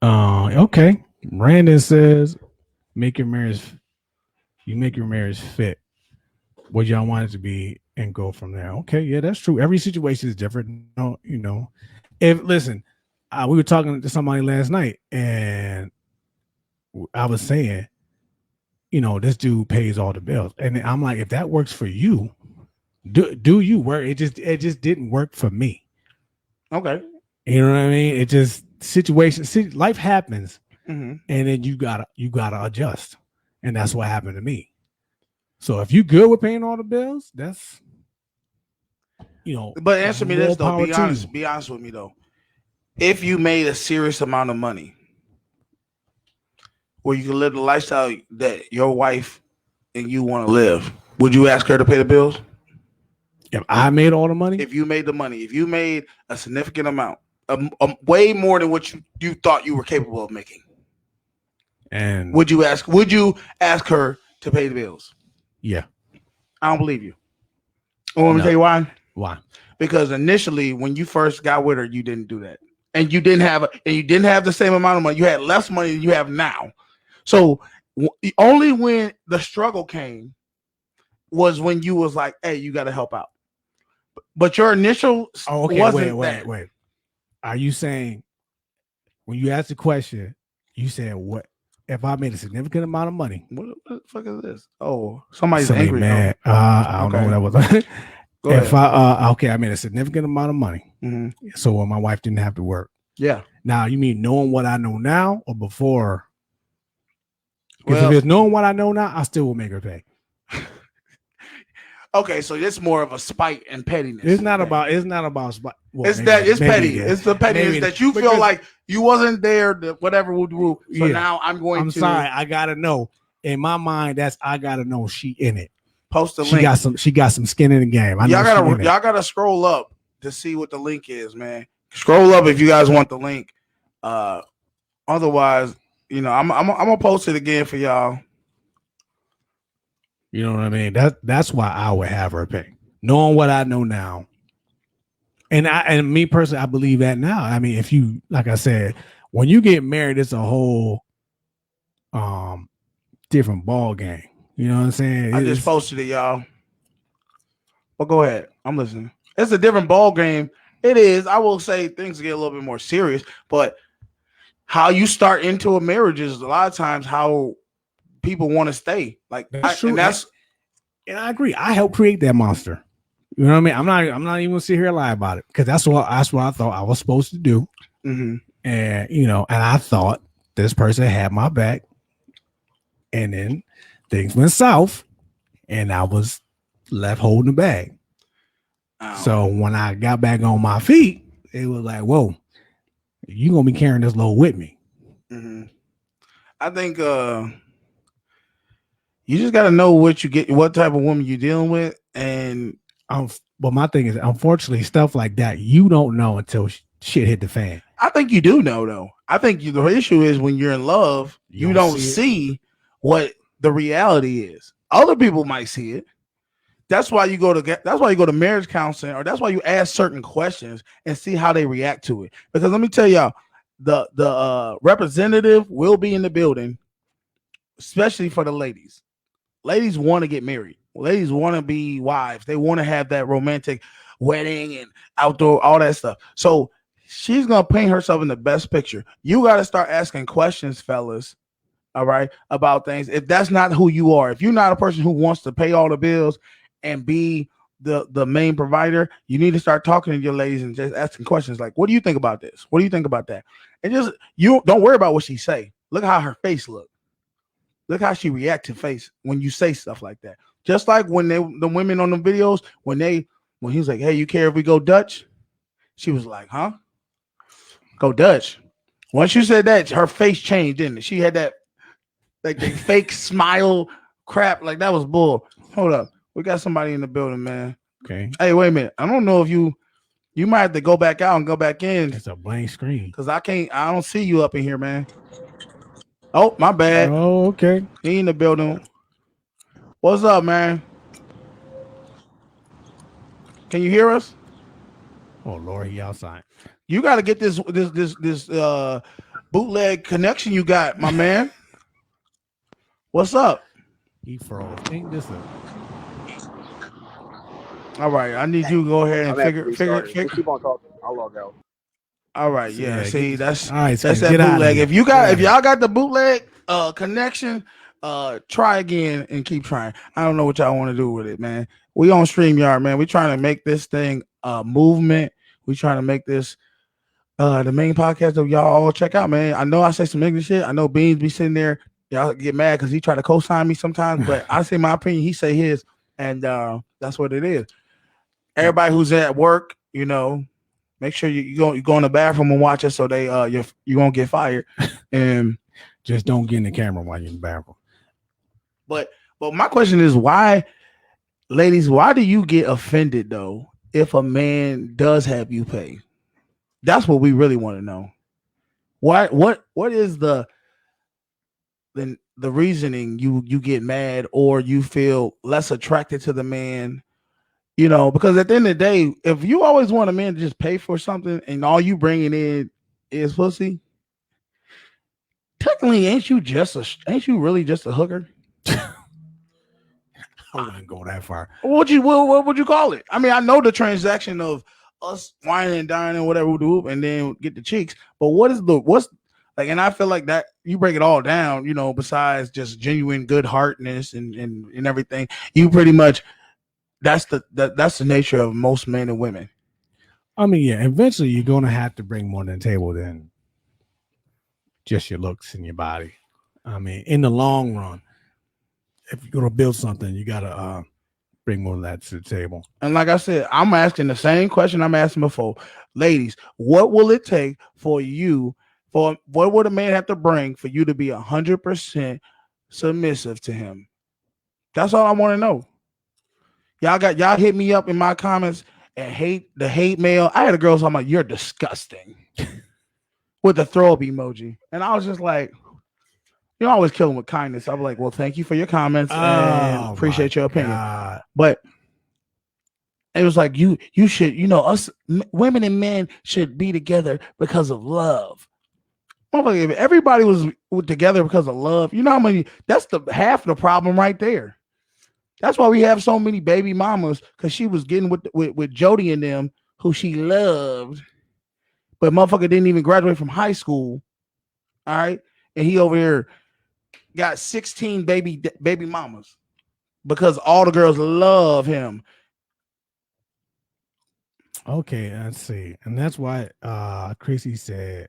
Okay. Brandon says, make your marriage fit what y'all want it to be and go from there. Okay, yeah, that's true. Every situation is different. If listen, we were talking to somebody last night and I was saying, this dude pays all the bills. And I'm like, if that works for you, do you work? It just didn't work for me. Okay. You know what I mean? It just life happens, Mm-hmm. and then you gotta adjust. And that's what happened to me. So if you good with paying all the bills, that's But answer me this though. power Be to honest. you. Be honest with me though. If you made a serious amount of money where you can live the lifestyle that your wife and you want to live, would you ask her to pay the bills? If I made all the money, If you made the money, if you made a significant amount, way more than what you thought you were capable of making, and would you ask her to pay the bills? yeah, I don't believe you. Want me to No. tell you why? why? Because initially, when you first got with her, you didn't do that, and you didn't have the same amount of money. You had less money than you have now. So only when the struggle came was when you was like, "Hey, you got to help out." But your initial wasn't that. Wait. Are you saying when you asked the question, you said what if I made a significant amount of money? What the fuck is this? Oh, somebody's Somebody angry. mad. I don't know Okay. what that was. Go If ahead. I made a significant amount of money, Mhm. so my wife didn't have to work. Yeah. Now you mean knowing what I know now or before? Because Well, if it's knowing what I know now, I still will make her pay. okay, so it's more of a spite and pettiness. It's not Okay. about. Well, It's maybe- that it's maybe petty. it is. It's the pettiness Maybe it that is. you feel Because- like you wasn't there. Whatever would do. So Yeah. now I'm going I'm to sorry. I gotta know. In my mind, I gotta know she in it. post the She link. got some skin in the game. I know Y'all she in it. gotta scroll up to see what the link is, man. Scroll up if you guys want the link. Otherwise, I'm gonna post it again for y'all. You know what I mean? That's why I would have her pay, knowing what I know now. And me personally, I believe that now. I mean, if you, like I said, when you get married, it's a whole different ball game. You know what I'm saying? I just posted it, y'all. But go ahead. I'm listening. It's a different ball game. It is. I will say things get a little bit more serious, but how you start into a marriage is a lot of times how people want to stay. Like That's true. and that's And I agree. I helped create that monster. You know what I mean? I'm not even gonna sit here and lie about it because that's what I thought I was supposed to do. mhm. And and I thought this person had my back, and then things went south, and I was left holding the bag. So when I got back on my feet, it was like, whoa, you gonna be carrying this load with me. Mhm. I think you just got to know what you get, what type of woman you're dealing with, and but my thing is, unfortunately, stuff like that you don't know until shit hit the fan. I think you do know though. I think the issue is when you're in love, you don't see what the reality is. Other people might see it. That's why you go to marriage counseling, or that's why you ask certain questions and see how they react to it. Because let me tell y'all, the representative will be in the building, especially for the ladies. Ladies want to get married. Ladies want to be wives. They want to have that romantic wedding and outdoor, all that stuff. So she's gonna paint herself in the best picture. You got to start asking questions, fellas. All right, about things. If that's not who you are, if you're not a person who wants to pay all the bills and be the main provider, you need to start talking to your ladies and just asking questions like, what do you think about this? What do you think about that? And just, you don't worry about what she say. Look how her face look. Look how she react to face when you say stuff like that. Just like when the women on the videos, when he was like, hey, you care if we go Dutch? She was like, huh? Go Dutch. Once you said that, her face changed, didn't it? She had that like the fake smile crap. Like that was bull. Hold up. We got somebody in the building, man. Okay. Hey, wait a minute. I don't know if you might have to go back out and go back in. It's a blank screen. Because I don't see you up in here, man. Oh, my bad. Oh, okay. He in the building. What's up, man? Can you hear us? Oh Lord, he outside. You got to get this bootleg connection you got, my man. What's up? He froze. Ain't this a... All right, I need you to go ahead and figure. Keep on talking. I'll log out. All right, yeah. See, that's all right. That's that bootleg. If y'all got the bootleg connection, try again and keep trying. I don't know what y'all want to do with it, man. We on StreamYard, man. We trying to make this thing a movement. We trying to make this the main podcast that y'all all check out, man. I know I say some English shit. I know Beans be sitting there. Y'all get mad because he try to co-sign me sometimes, but I say my opinion, he say his, and that's what it is. Everybody who's at work, you know, make sure you go in the bathroom and watch it so they you won't get fired. And just don't get in the camera while you're in the bathroom. But my question is, why, ladies, why do you get offended though if a man does have you pay? That's what we really want to know. Why? What is the reasoning you get mad or you feel less attracted to the man? You know, because at the end of the day, if you always want a man to just pay for something and all you bringing in is pussy, technically, ain't you really just a hooker? I wouldn't go that far. What would you call it? I mean, I know the transaction of us whining and dining and whatever we do, and then get the cheeks. But what's like? And I feel like that you break it all down, you know, besides just genuine good heartness and everything, you pretty much. That's the nature of most men and women. I mean, yeah, eventually you're gonna have to bring more to the table than just your looks and your body. I mean, in the long run, if you're gonna build something, you gotta bring more of that to the table. And like I said, I'm asking the same question I'm asking before. Ladies, what will it take for you? What would a man have to bring for you to be 100% submissive to him? That's all I want to know. Y'all hit me up in my comments and hate mail. I had a girl talking about you're disgusting with the throw up emoji, and I was just like, you always kill them with kindness. I'm like, well, thank you for your comments and appreciate your opinion. God. But it was like you should, you know, us women and men should be together because of love. If everybody was together because of love, you know how many? That's the half the problem right there. That's why we have so many baby mamas, because she was getting with Jody and them, who she loved, but motherfucker didn't even graduate from high school. All right, and he over here got 16 baby mamas because all the girls love him. Okay, let's see, and that's why Chrissy said.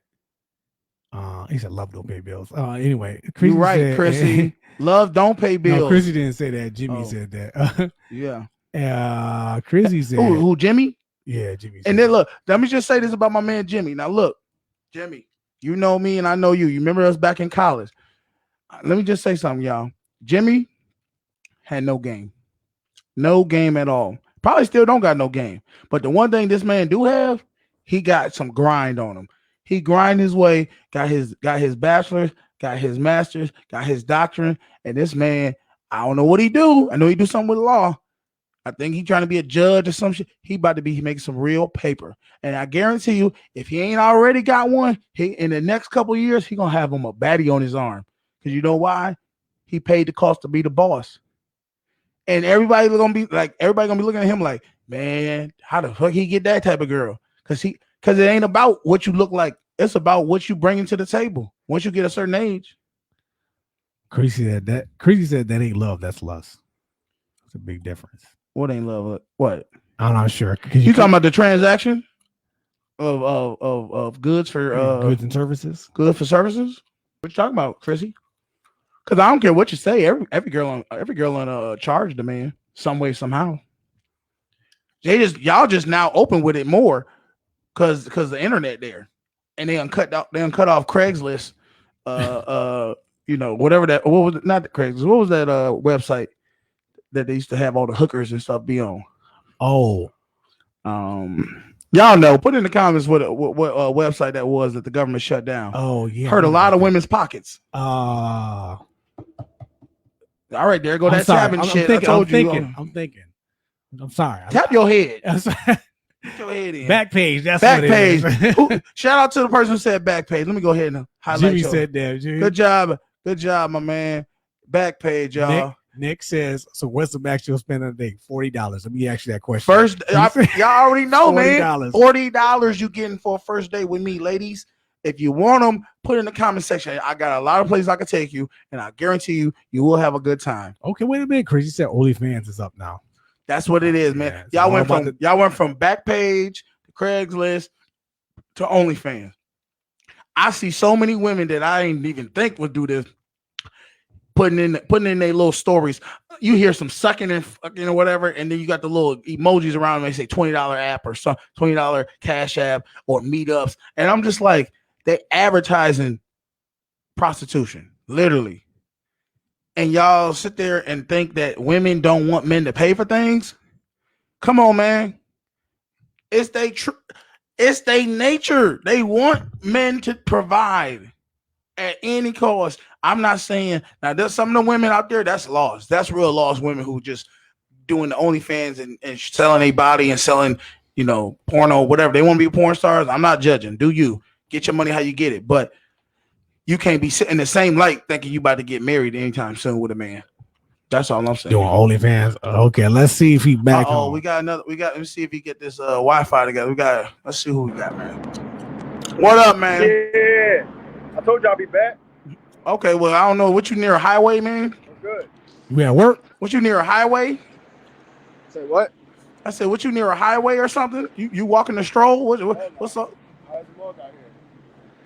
He said, "Love don't pay bills." Anyway, You're right, said, Chrissy. Love don't pay bills. No, Chrissy didn't say that. Jimmy said that. Yeah. Chrissy said, "Who? Jimmy?" Yeah, Jimmy. And then look, let me just say this about my man Jimmy. Now look, Jimmy, you know me and I know you. You remember us back in college. let me just say something, y'all. Jimmy had no game. No game at all. Probably still don't got no game. But the one thing this man do have, he got some grind on him. He grind his way, got his bachelor's, got his master's, got his doctorate. And this man, I don't know what he do. I know he do something with law. I think he trying to be a judge or some shit. He about to be making some real paper. And I guarantee you, if he ain't already got one, he in the next couple of years, he gonna have him a baddie on his arm. Because you know why? He paid the cost to be the boss. And everybody gonna be looking at him like, man, how the fuck he get that type of girl? Because it ain't about what you look like. It's about what you bring to the table. Once you get a certain age. Creasy said that ain't love, that's lust. It's a big difference. What ain't love? What? I'm not sure. You talking about the transaction of goods for goods and services? Good for services? What you talking about, Chrissy? Because I don't care what you say. Every girl on charge the man some way somehow. Y'all just now open with it more because the internet there, and they cut off Craigslist. Whatever that. What was it? Not the Craigslist. What was that website that they used to have all the hookers and stuff be on? Oh, y'all know. Put in the comments what website that was that the government shut down. Oh yeah, hurt a lot of women's pockets. All right, there go that tapping shit. I'm thinking. I'm sorry. Tap your head. Tap your head in. Back page. That's back what page. It is. Shout out to the person who said back page. Let me go ahead and highlight. Jimmy said that. Jimmy. Good job, my man. Back page, y'all. Nick says, so what's the max you'll spend on a day? $40. Let me ask you that question. First, y'all already know, man. $40. $40 you getting for a first date with me, ladies. If you want them, put in the comment section. I got a lot of places I can take you, and I guarantee you will have a good time. Okay, wait a minute, Chris. You said OnlyFans is up now. That's what it is, man. Yeah, y'all went from Backpage to Craigslist to OnlyFans. I see so many women that I ain't even think would do this, putting in their little stories. You hear some sucking and fucking or whatever, and then you got the little emojis around them. They say $20 app or some $20 cash app or meetups, and I'm just like, they advertising prostitution, literally. And y'all sit there and think that women don't want men to pay for things. Come on, man. It's their nature. They want men to provide at any cost. I'm not saying now there's some of the women out there that's lost. That's real lost women who just doing the OnlyFans and selling their body and selling, porno, whatever. They want to be porn stars. I'm not judging. Do you get your money how you get it? But you can't be sitting in the same light thinking you about to get married anytime soon with a man. That's all I'm saying. Doing OnlyFans. Okay, let's see if he back home. Let me see if he get this Wi-Fi together. Let's see who we got, man. What up, man? Yeah. I told you I'll be back. Okay, well, I don't know. What, you near a highway, man? I'm good. You at work? What, you near a highway? Say what? I said, what, you near a highway or something? You walking the stroll? What's up? How's the log out here?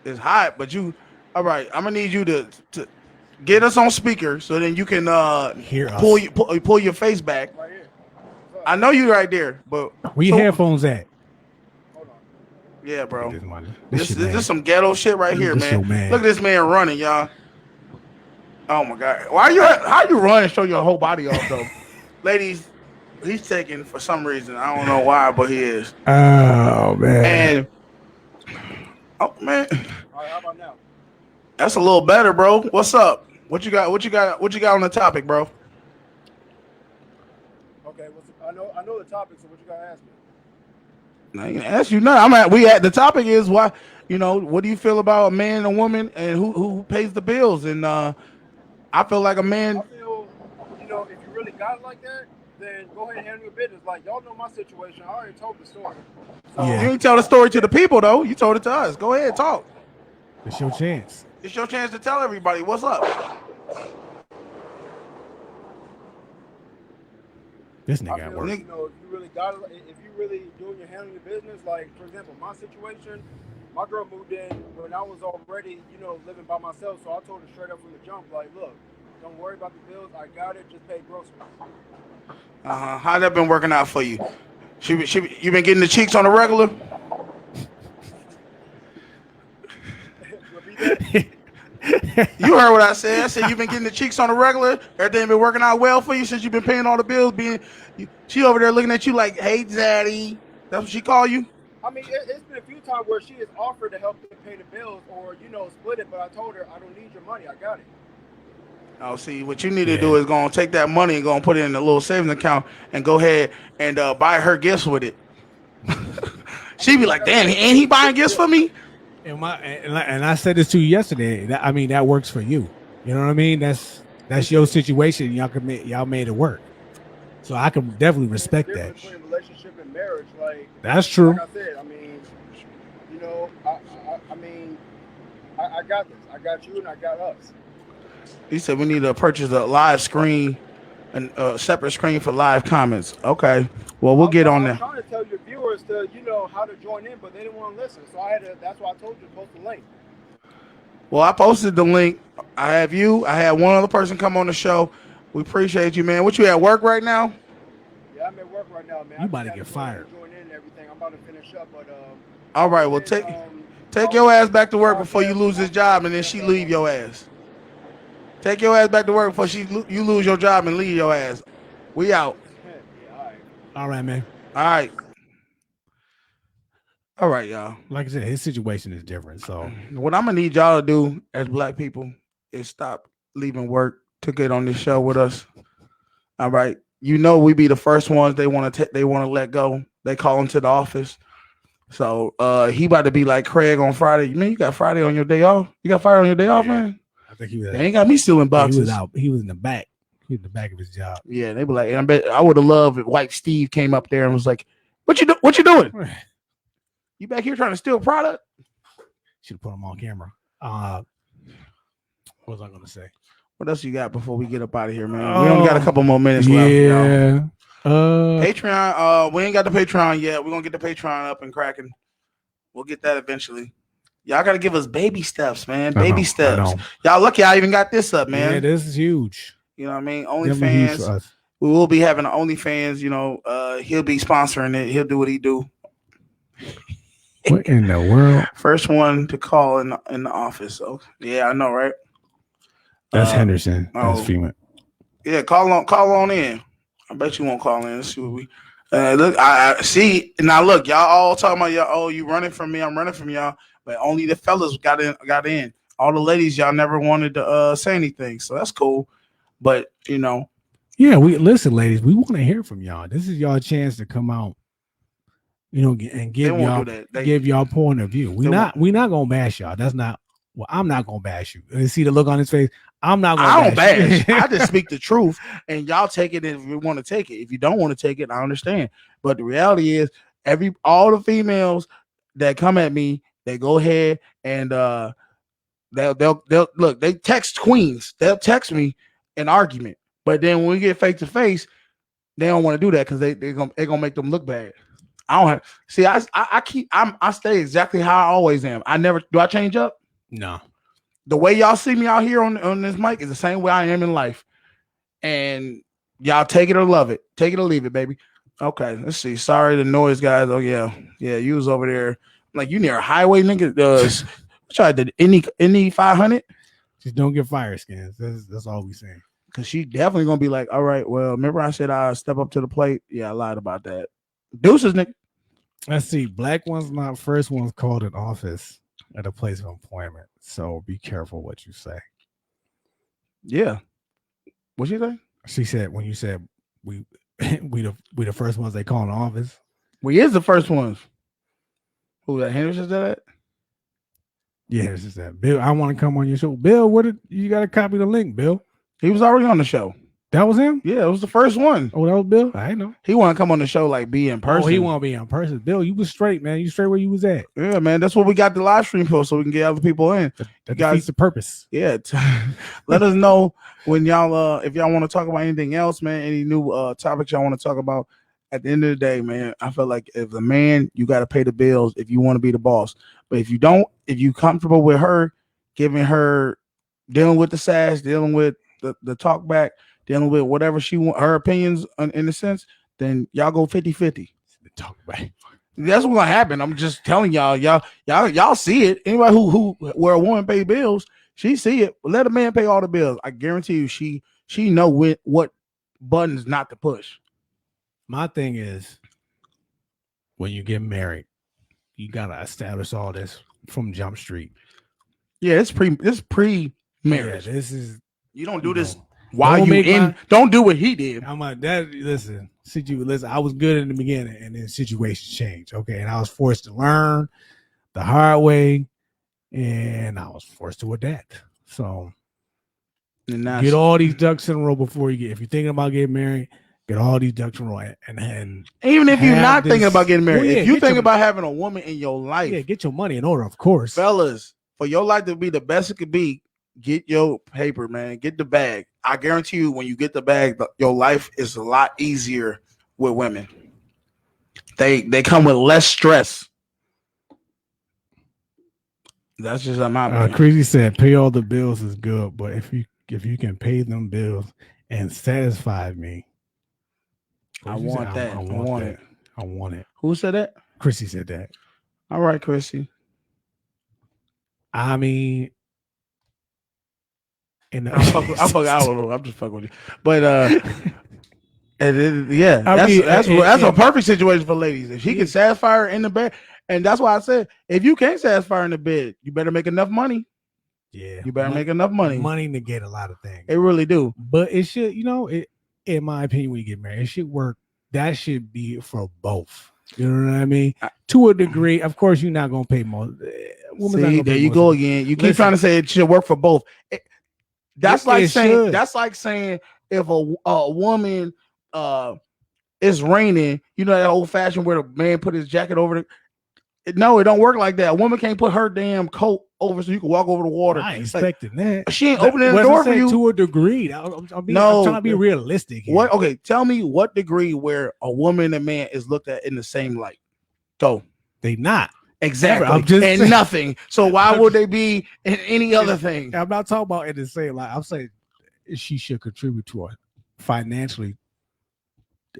It's hot, but you... All right, I'm gonna need you to get us on speaker so then you can hear us. Pull your face back. Right here. I know you right there, but where your headphones at? Hold on. Yeah, bro. This is some ghetto shit right here, man. Man. Look at this man running, y'all. Oh my god, how you run and show your whole body off though, ladies? He's taking for some reason. I don't know why, but he is. Oh man. Oh man. All right, how about now? That's a little better, bro. What's up? What you got on the topic, bro? Okay, I know the topic, so what you gotta ask me? I ain't gonna ask you nothing. The topic is why, what do you feel about a man and a woman and who pays the bills? And I feel like a man. I feel, if you really got it like that, then go ahead and handle your business. Like, y'all know my situation. I already told the story. So, You ain't tell the story to the people though. You told it to us. Go ahead, talk. It's your chance. It's your chance to tell everybody what's up. This I nigga at feel, work. if you really got it, if you really handling your business, like, for example, my situation, my girl moved in when I was already, living by myself. So I told her straight up from the jump, like, look, don't worry about the bills. I got it. Just pay groceries. How that been working out for you? You been getting the cheeks on the regular? You heard what I said. I said you've been getting the cheeks on the regular. Everything been working out well for you since you've been paying all the bills. She over there looking at you like, "Hey, daddy." That's what she call you. I mean, it's been a few times where she has offered to help to pay the bills or, split it, but I told her, I don't need your money. I got it. Oh, see, what you need to do is go and take that money and go and put it in a little savings account and go ahead and buy her gifts with it. She be like, "Damn, ain't he buying gifts for me?" And I said this to you yesterday. That works for you. You know what I mean? That's your situation. Y'all made it work. So I can definitely respect that. Between relationship and marriage, like that's true. Like I said, I mean, I got this. I got you, and I got us. He said we need to purchase a live screen, and a separate screen for live comments. Okay, well we'll get on I'm that. trying to tell your viewers to, how to join in, but they didn't want to listen. So that's why I told you to post the link. Well, I posted the link. I have you. I had one other person come on the show. We appreciate you, man. What you at work right now? Yeah, I'm at work right now, man. You about to get fired. Join in and everything. I'm about to finish up, but all right. Well, take your ass back to work before you lose this job, and then she leave your ass. Take your ass back to work before you lose your job and leave your ass. We out. Yeah, All right, man. All right. All right, y'all. Like I said, his situation is different. So what I'm gonna need y'all to do as black people is stop leaving work to get on this show with us. All right. We be the first ones they want to let go. They call him to the office. So he about to be like Craig on Friday. Man, you got Friday on your day off? You got Friday on your day off, man? I think he was. They ain't got me stealing boxes. He was out. He was in the back. He was in the back of his job. Yeah, they be like, I bet I would have loved if White Steve came up there and was like, What you doing? You back here trying to steal product? Should have put him on camera. What was I gonna say? What else you got before we get up out of here, man? We only got a couple more minutes left. Yeah. Patreon. We ain't got the Patreon yet. We're gonna get the Patreon up and cracking. We'll get that eventually. Y'all gotta give us baby steps, man. Baby steps. Y'all lucky I even got this up, man. Yeah, this is huge. You know what I mean? OnlyFans. We will be having an OnlyFans. He'll be sponsoring it. He'll do what he do. What in the world? First one to call in the office. So yeah, I know, right? That's Henderson. That's female. Yeah, call on in. I bet you won't call in. Let's see what we look. I see now. Look, y'all all talking about y'all. Oh, you running from me? I'm running from y'all. But only the fellas got in. All the ladies, y'all never wanted to say anything. So that's cool. But yeah, we listen, ladies. We want to hear from y'all. This is y'all chance to come out. And give y'all point of view. We not gonna bash y'all. That's not. Well, I'm not gonna bash you. And see the look on his face. I'm not gonna. I don't bash. I just speak the truth, and y'all take it if you want to take it. If you don't want to take it, I understand. But the reality is, all the females that come at me, they go ahead and they'll look. They text queens. They'll text me an argument, but then when we get face to face, they don't want to do that because they're gonna make them look bad. I don't have. See, I stay exactly how I always am. I never do. I change up. No. The way y'all see me out here on this mic is the same way I am in life. And y'all take it or love it. Take it or leave it, baby. Okay, let's see. Sorry, the noise guys. Oh, yeah. Yeah, you was over there. Like, you near a highway, nigga. Tried to any 500. Just don't get fire skins. That's all we saying. Because she definitely going to be like, all right, well, remember I said I'll step up to the plate? Yeah, I lied about that. Deuces, nigga. Let's see. Black one's not first one's called an office at a place of employment. So be careful what you say. Yeah. What'd she say? She said when you said we the first ones they call an office. We is the first ones. Who that Henderson said that? Yeah, it's just that. Bill, I want to come on your show. Bill, you gotta copy the link, Bill. He was already on the show. That was him? Yeah, it was the first one. Oh, that was Bill? I know. He want to come on the show, like, be in person. Oh, he want to be in person. Bill, you was straight, man. You straight where you was at. Yeah, man. That's what we got the live stream for, so we can get other people in. That defeats the purpose. Yeah. Let us know when y'all, if y'all want to talk about anything else, man, any new topics y'all want to talk about. At the end of the day, man, I feel like if a man, you got to pay the bills if you want to be the boss. But if you don't, if you comfortable with her, giving her, dealing with the sass, dealing with the talk back, dealing with whatever she want, her opinions in a sense, then y'all go 50-50. Talk back. That's what's gonna happen. I'm just telling y'all see it. Anybody who where a woman pay bills, She see it. Let a man pay all the bills. I guarantee you, she know what buttons not to push. My thing is, when you get married, you gotta establish all this from Jump Street. Yeah, it's pre marriage. Yeah, this is You don't do you this know, while don't you make in. my- Don't do what he did. I'm like that. Listen. I was good in the beginning, and then situations changed. Okay, and I was forced to learn the hard way, and I was forced to adapt. So And that's, get all these ducks in a row before you get. If you're thinking about getting married, get all these ducks in a row, and even if you're have not thinking this- about getting married, Well, yeah, if you get think your- about having a woman in your life, yeah, get your money in order, of course. fellas, for your life to be the best it could be, get your paper, man. Get the bag. I guarantee you, when you get the bag, your life is a lot easier with women. They come with less stress. That's just my opinion. Crazy said, "Pay all the bills is good, but if you can pay them bills and satisfy me, I What you want say? that. I want it. I want it." Who said that? Chrissy said that. All right, Chrissy. I mean, and I don't know. I'm just fucking with you. But and then, I that's mean, that's a perfect situation for ladies. If she can satisfy her in the bed, and that's why I said, if you can't satisfy her in the bed, you better make enough money. yeah, You better make enough money. Money negate a lot of things. It really do. But it should, in my opinion, when you get married, it should work. That should be for both. You know what I mean? To a degree, of course, you're not gonna pay more. See, there you go again. You keep trying to say it should work for both. That's like saying if a woman it's raining, that old fashioned where the man put his jacket over it. No, it don't work like that. A woman can't put her damn coat over so you can walk over the water. I ain't expecting that. She ain't opening the door for you to a degree. I'm trying to be realistic here. What? Okay, tell me what degree where a woman and man is looked at in the same light. Go. They not. Exactly. I'm just and saying. Nothing. So why would they be in any other thing? I'm not talking about in the same light. I'm saying she should contribute to it financially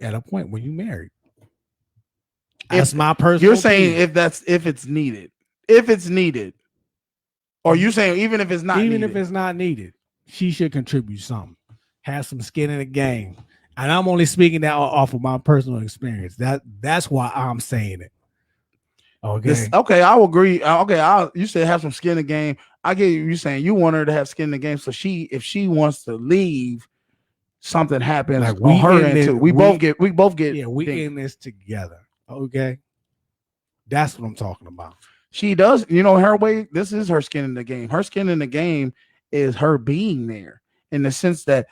at a point when you married. That's my personal. You're saying opinion. if it's needed, or you saying even if it's not even needed? if it's not needed, she should contribute something. Have some skin in the game. And I'm only speaking that off of my personal experience. That's why I'm saying it. Okay. Okay, I will agree. Okay, you said have some skin in the game. I get you saying you want her to have skin in the game. So if she wants to leave, something happens Like on her in end this- too. We both get. Yeah, we dinged. in this together. Okay. That's what I'm talking about. She does, her way. This is her skin in the game. Her skin in the game is her being there in the sense that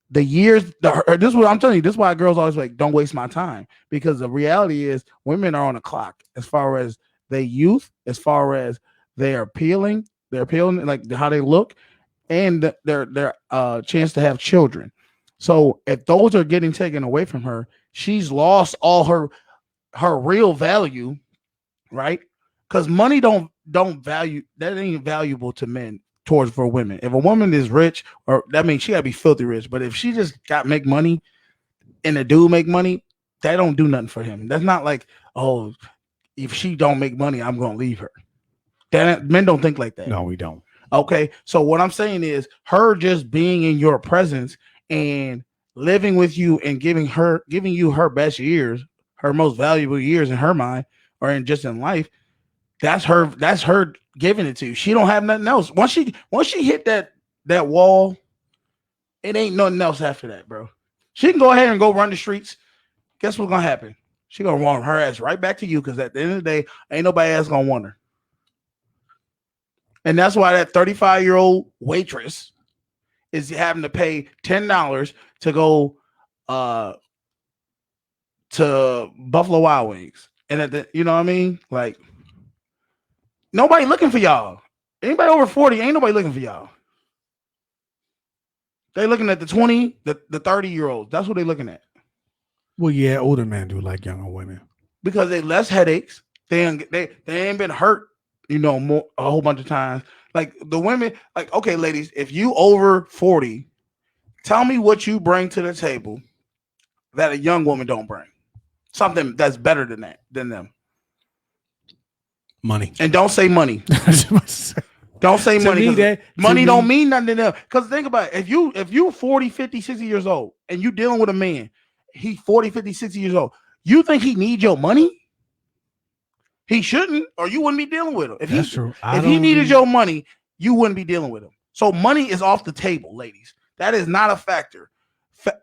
the years. This is what I'm telling you. This is why girls always like, don't waste my time, because the reality is women are on a clock as far as their youth, as far as they're appealing like how they look, and their chance to have children. So if those are getting taken away from her, she's lost all her real value, right? Because money don't value, that ain't valuable to men towards for women. If a woman is rich, or that means she gotta be filthy rich. But if she just make money and a dude make money, that don't do nothing for him. That's not like, oh, if she don't make money, I'm gonna leave her. Men don't think like that. No, we don't. Okay, so what I'm saying is her just being in your presence and living with you and giving you her best years, her most valuable years in her mind, or in life. That's her giving it to you. She don't have nothing else. Once she hit that wall, it ain't nothing else after that, bro. She can go ahead and go run the streets. Guess what's gonna happen? She gonna want her ass right back to you, because at the end of the day, ain't nobody else gonna want her. And that's why that 35-year-old waitress is having to pay $10 to go to Buffalo Wild Wings. And you know what I mean? Like, nobody looking for y'all. Anybody over 40, ain't nobody looking for y'all. They looking at the 20, the 30-year-olds. That's what they looking at. Well, yeah, older men do like younger women. Because they less headaches. They ain't been hurt, more a whole bunch of times. Like the women, like, okay, ladies, if you over 40, tell me what you bring to the table that a young woman don't bring. Something that's better than them. Money. And don't say money. Don't say To money. me, 'Cause that- to money don't me- mean nothing to them. Because think about it. If you 40, 50, 60 years old and you dealing with a man, he 40, 50, 60 years old, you think he needs your money? He shouldn't, or you wouldn't be dealing with him. That's true. If he needed your money, you wouldn't be dealing with him. So money is off the table, ladies. That is not a factor.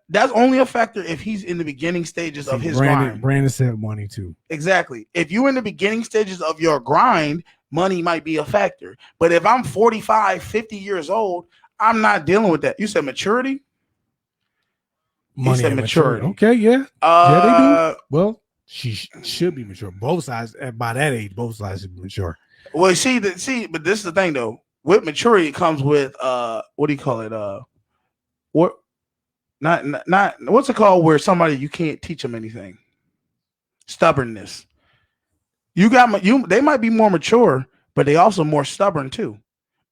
That's only a factor if he's in the beginning stages of his grind. Brandon said money too. Exactly. If you're in the beginning stages of your grind, money might be a factor. But if I'm 45, 50 years old, I'm not dealing with that. You said maturity? Money said and maturity. Okay, yeah. Yeah, they do. Well, she should be mature. Both sides, and by that age, both sides should be mature. Well, but this is the thing though. With maturity comes with what do you call it? What not what's it called where somebody you can't teach them anything? Stubbornness. They might be more mature, but they also more stubborn too.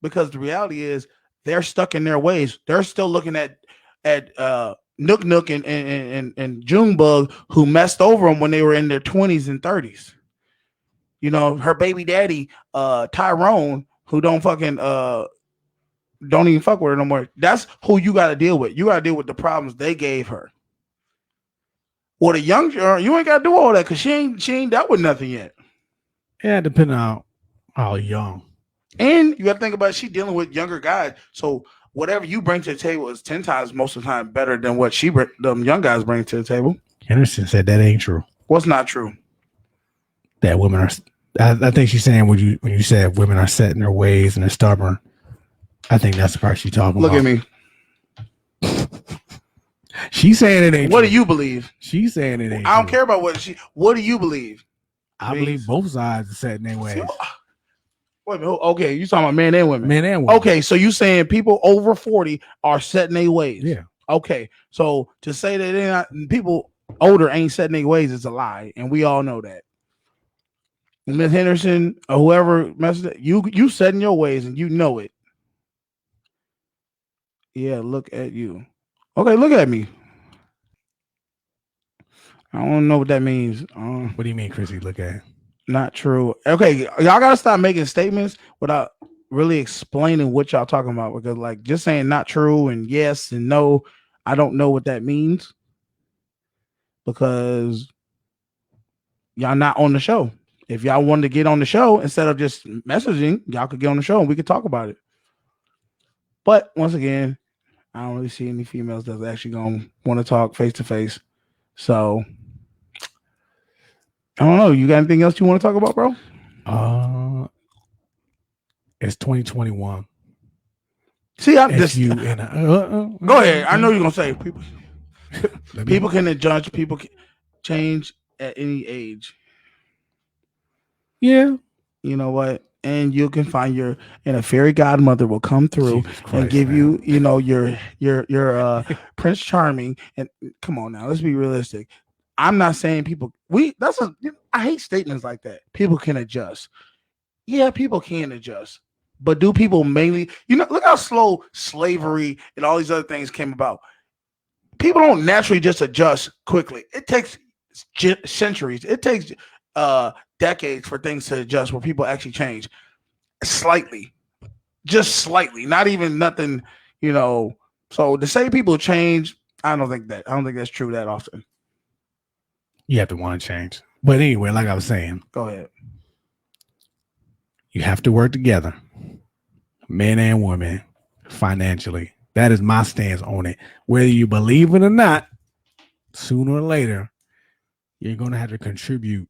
Because the reality is they're stuck in their ways. They're still looking at Nook and Junebug, who messed over them when they were in their 20s and 30s. You know, her baby daddy, Tyrone, who don't even fuck with her no more. That's who you got to deal with. You got to deal with the problems they gave her. Well, the young girl, you ain't got to do all that because she ain't dealt with nothing yet. Yeah, depending on how young. And you got to think about she dealing with younger guys. So whatever you bring to the table is 10 times most of the time better than what them young guys bring to the table. Henderson said that ain't true. What's not true? That women are. I think she's saying when you said women are set in their ways and they're stubborn. I think that's the part she's talking Look about. at me. She's saying it ain't. What true. do you believe? She's saying it ain't. I don't true. care about what do you believe? I believe both sides are set in their ways. Wait a minute. Okay, you talking about men and women? Men and women. Okay, so you saying people over 40 are set in their ways? Yeah. Okay, so to say that they're not, people older ain't set in their ways is a lie, and we all know that. Miss Henderson or whoever messed it, you set in your ways and you know it. Yeah, look at you. Okay, look at me. I don't know what that means. What do you mean, Chrissy? Look at it. Not true. Okay, y'all gotta stop making statements without really explaining what y'all talking about, because like just saying not true and yes and no, I don't know what that means because y'all not on the show. If y'all wanted to get on the show instead of just messaging, y'all could get on the show and we could talk about it. But once again, I don't really see any females that's actually gonna want to talk face to face. So I don't know. You got anything else you want to talk about, bro? It's 2021. See, I'm just go go ahead. I know you're gonna say people can judge, people can change at any age. Yeah. You know what? And you can find and a fairy godmother will come through and give you, your Prince Charming. And come on now, let's be realistic. I'm not saying I hate statements like that. People can adjust. Yeah, people can adjust. But do people mainly, look how slow slavery and all these other things came about. People don't naturally just adjust quickly. It takes centuries. It takes decades for things to adjust where people actually change slightly, just slightly, not even nothing, So to say people change, I don't think that's true that often. You have to want to change. But anyway, like I was saying, go ahead. You have to work together, men and women, financially. That is my stance on it. Whether you believe it or not, sooner or later, you're going to have to contribute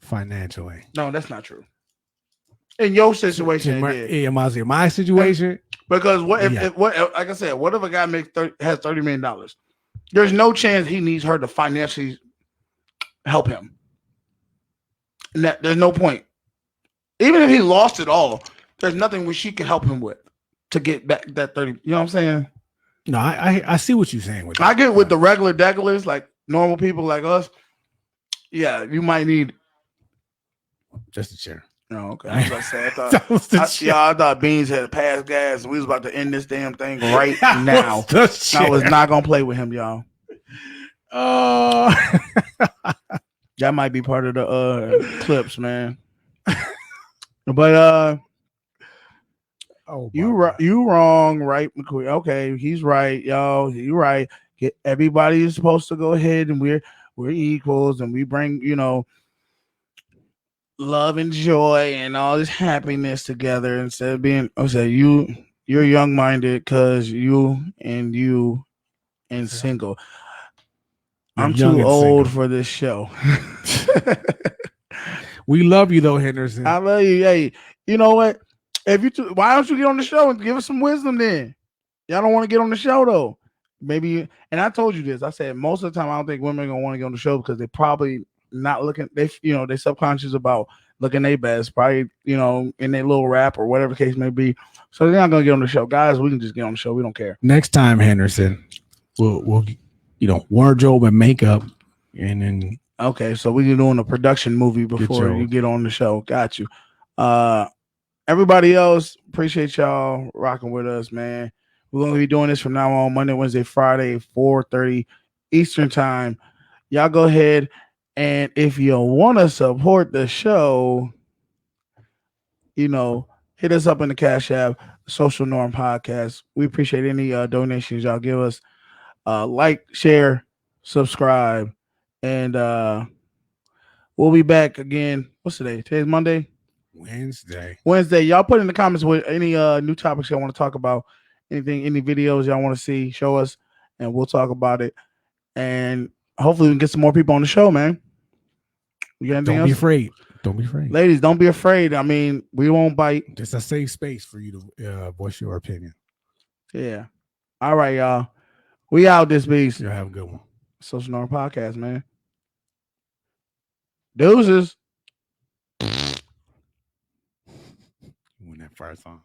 financially. No, that's not true. In your situation, my situation, because what like I said, what if a guy has $30 million? There's no chance he needs her to financially help him. And there's no point. Even if he lost it all, there's nothing where she can help him with to get back that 30. You know what I'm saying? No, I see what you're saying with that. I get with the regular degulas, like normal people like us. Yeah, you might need just a chair. No, okay. I was about to say, I thought Beans had passed gas and we was about to end this damn thing right now. I was not gonna play with him, y'all. That might be part of the clips, man. But Oh, You Barbara. right, you wrong, right, McQueen? Okay, he's right, yo. You right. Everybody is supposed to go ahead, and we're equals, and we bring love and joy and all this happiness together instead of being. I say you're young minded because you and single. You're I'm young too and old single. for this show. We love you though, Henderson. I love you. Hey, you know what? Why don't you get on the show and give us some wisdom then? Y'all don't want to get on the show though. Maybe, and I told you this. I said most of the time I don't think women are gonna want to get on the show because they probably not looking. They subconscious about looking their best, probably in their little rap or whatever the case may be. So they're not gonna get on the show, guys. We can just get on the show. We don't care. Next time, Henderson, we'll wardrobe and makeup, and then Okay, so we're doing a production movie before you get on the show. Got you. Everybody else, appreciate y'all rocking with us, man. We're gonna be doing this from now on, Monday, Wednesday, Friday, 4:30 Eastern time. Y'all go ahead, and if you want to support the show, hit us up in the Cash App, Social Norm Podcast. We appreciate any donations y'all give us. Like, share, subscribe, and we'll be back again. What's today? Today's Monday. Wednesday. Y'all put in the comments with any new topics y'all want to talk about, any videos y'all want to see, show us, and we'll talk about it. And hopefully we can get some more people on the show, man. You got anything don't else? be afraid. Don't be afraid. Ladies, don't be afraid. I mean, we won't bite. It's a safe space for you to voice your opinion. Yeah. All right, y'all. We out this beast. You'll have a good one. Social Norm Podcast, man. Deuces. When that fire song.